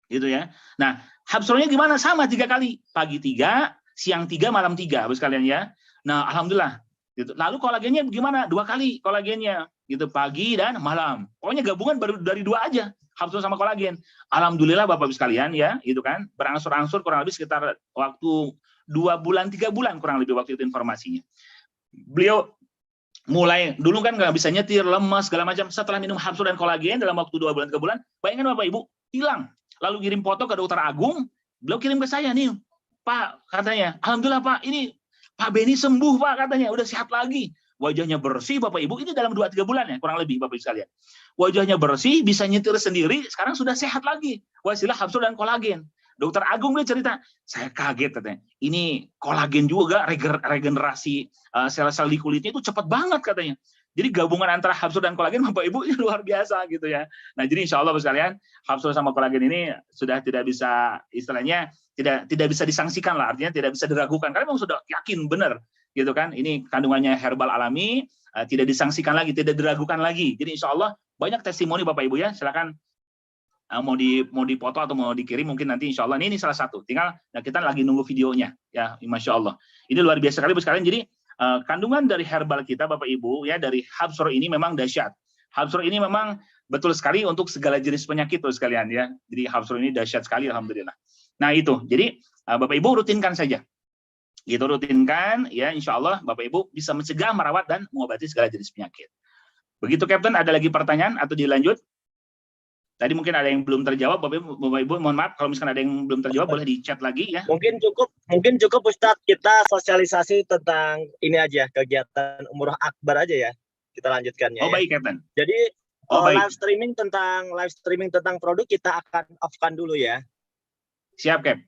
Gitu ya. Nah, Hapsolnya gimana? Sama 3 kali. Pagi 3, siang 3, malam 3 Bapak sekalian ya. Nah, alhamdulillah. Gitu. Lalu kolagennya gimana? 2 kali kolagennya. Gitu pagi dan malam. Pokoknya gabungan baru dari 2 aja. Hapsol sama kolagen. Alhamdulillah Bapak Ibu sekalian ya, itu kan berangsur-angsur kurang lebih sekitar waktu 2 bulan 3 bulan kurang lebih waktu itu informasinya. Beliau mulai dulu kan nggak bisa nyetir, lemas segala macam. Setelah minum Hapsol dan kolagen dalam waktu 2 bulan 3 bulan, bayangkan Bapak Ibu hilang. Lalu kirim foto ke Dokter Agung, beliau kirim ke saya nih, Pak katanya, alhamdulillah Pak, ini Pak Beni sembuh Pak katanya, udah sehat lagi. Wajahnya bersih Bapak Ibu, ini dalam 2-3 bulan ya kurang lebih Bapak Ibu sekalian. Wajahnya bersih, bisa nyetir sendiri, sekarang sudah sehat lagi. Wasilah Hapsol dan kolagen. Dokter Agung dia cerita, saya kaget katanya. Ini kolagen juga regenerasi sel-sel di kulitnya itu cepat banget katanya. Jadi gabungan antara Hapsol dan kolagen Bapak Ibu ini luar biasa gitu ya. Nah, jadi insya Allah Bapak sekalian, Hapsol sama kolagen ini sudah tidak bisa istilahnya tidak bisa disangsikan lah, artinya tidak bisa diragukan karena memang sudah yakin benar gitu kan. Ini kandungannya herbal alami, tidak disangsikan lagi, tidak diragukan lagi. Jadi insya Allah banyak testimoni Bapak Ibu ya. Silakan mau dipoto atau mau dikirim mungkin nanti insya Allah ini salah satu. Tinggal kita lagi nunggu videonya ya, masya Allah. Ini luar biasa sekali Bapak sekalian. Jadi kandungan dari herbal kita Bapak Ibu ya dari Hapsol ini memang dahsyat. Hapsol ini memang betul sekali untuk segala jenis penyakit Bapak sekalian ya. Jadi Hapsol ini dahsyat sekali alhamdulillah. Nah itu. Jadi Bapak Ibu rutinkan saja. Gitu rutinkan ya insya Allah Bapak Ibu bisa mencegah, merawat dan mengobati segala jenis penyakit. Begitu Kapten, ada lagi pertanyaan atau dilanjut? Tadi mungkin ada yang belum terjawab, Bapak Ibu mohon maaf kalau misalkan ada yang belum terjawab boleh di chat lagi ya. Mungkin cukup Ustadz kita sosialisasi tentang ini aja, kegiatan Umroh Akbar aja ya. Kita lanjutkannya. Oh ya. Baik Kapten. Jadi live streaming tentang produk kita akan off-kan dulu ya. Siap Kap.